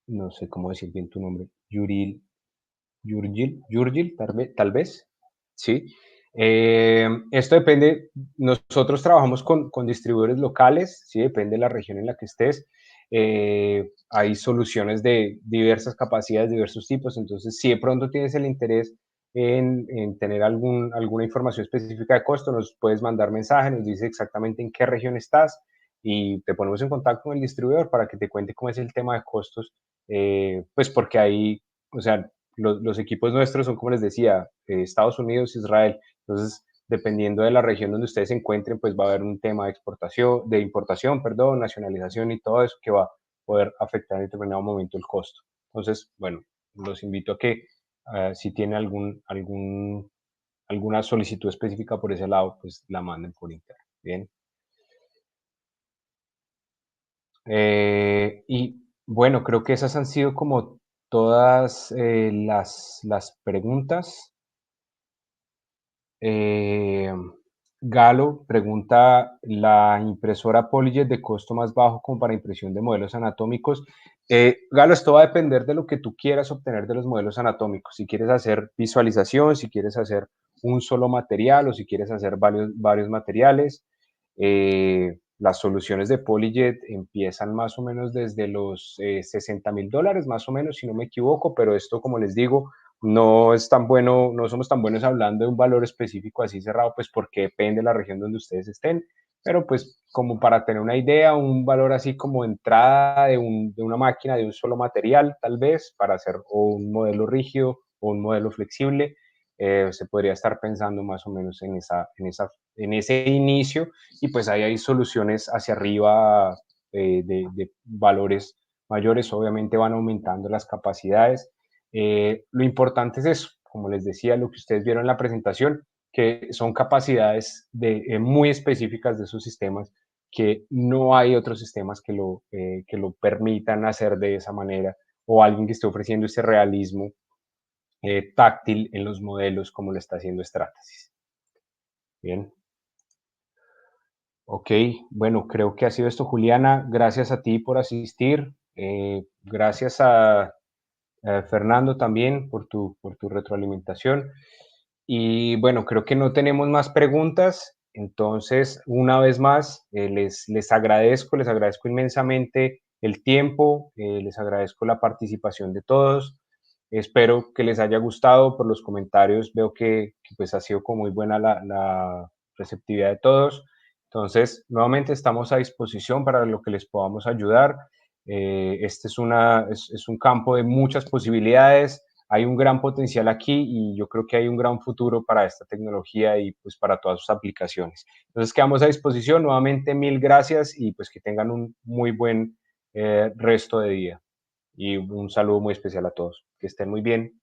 no sé cómo decir bien tu nombre, Yurgil, tal vez, ¿sí? Esto depende, nosotros trabajamos con distribuidores locales, ¿sí? Depende de la región en la que estés. Hay soluciones de diversas capacidades, diversos tipos, entonces si de pronto tienes el interés en tener alguna información específica de costo, nos puedes mandar mensaje, nos dice exactamente en qué región estás y te ponemos en contacto con el distribuidor para que te cuente cómo es el tema de costos, pues porque ahí, o sea, los equipos nuestros son, como les decía, Estados Unidos, Israel. Entonces, dependiendo de la región donde ustedes se encuentren, pues va a haber un tema de exportación, de importación, perdón, nacionalización y todo eso que va a poder afectar en determinado momento el costo. Entonces, bueno, los invito a que si tienen alguna solicitud específica por ese lado, pues la manden por internet. Bien. Y bueno, creo que esas han sido como todas las preguntas. Eh, Galo pregunta, ¿la impresora PolyJet de costo más bajo como para impresión de modelos anatómicos? Galo, esto va a depender de lo que tú quieras obtener de los modelos anatómicos. Si quieres hacer visualización, si quieres hacer un solo material o si quieres hacer varios materiales. Las soluciones de PolyJet empiezan más o menos desde los $60,000, más o menos, si no me equivoco, pero esto, como les digo, no es tan bueno, no somos tan buenos hablando de un valor específico así cerrado, pues porque depende de la región donde ustedes estén, pero pues como para tener una idea, un valor así como entrada de una máquina de un solo material, tal vez, para hacer o un modelo rígido o un modelo flexible, se podría estar pensando más o menos en ese inicio y pues ahí hay soluciones hacia arriba de valores mayores, obviamente van aumentando las capacidades. Lo importante es eso, como les decía, lo que ustedes vieron en la presentación, que son capacidades muy específicas de esos sistemas, que no hay otros sistemas que lo permitan hacer de esa manera, o alguien que esté ofreciendo ese realismo táctil en los modelos como lo está haciendo Stratasys. Bien. Ok, bueno, creo que ha sido esto, Juliana. Gracias a ti por asistir. Gracias a Fernando también por tu retroalimentación. Y bueno, creo que no tenemos más preguntas. Entonces, una vez más, les agradezco inmensamente el tiempo, les agradezco la participación de todos. Espero que les haya gustado. Por los comentarios veo que pues ha sido como muy buena la receptividad de todos. Entonces, nuevamente estamos a disposición para lo que les podamos ayudar. Este es un campo de muchas posibilidades, hay un gran potencial aquí y yo creo que hay un gran futuro para esta tecnología y pues para todas sus aplicaciones. Entonces quedamos a disposición, nuevamente mil gracias y pues que tengan un muy buen resto de día y un saludo muy especial a todos. Que estén muy bien.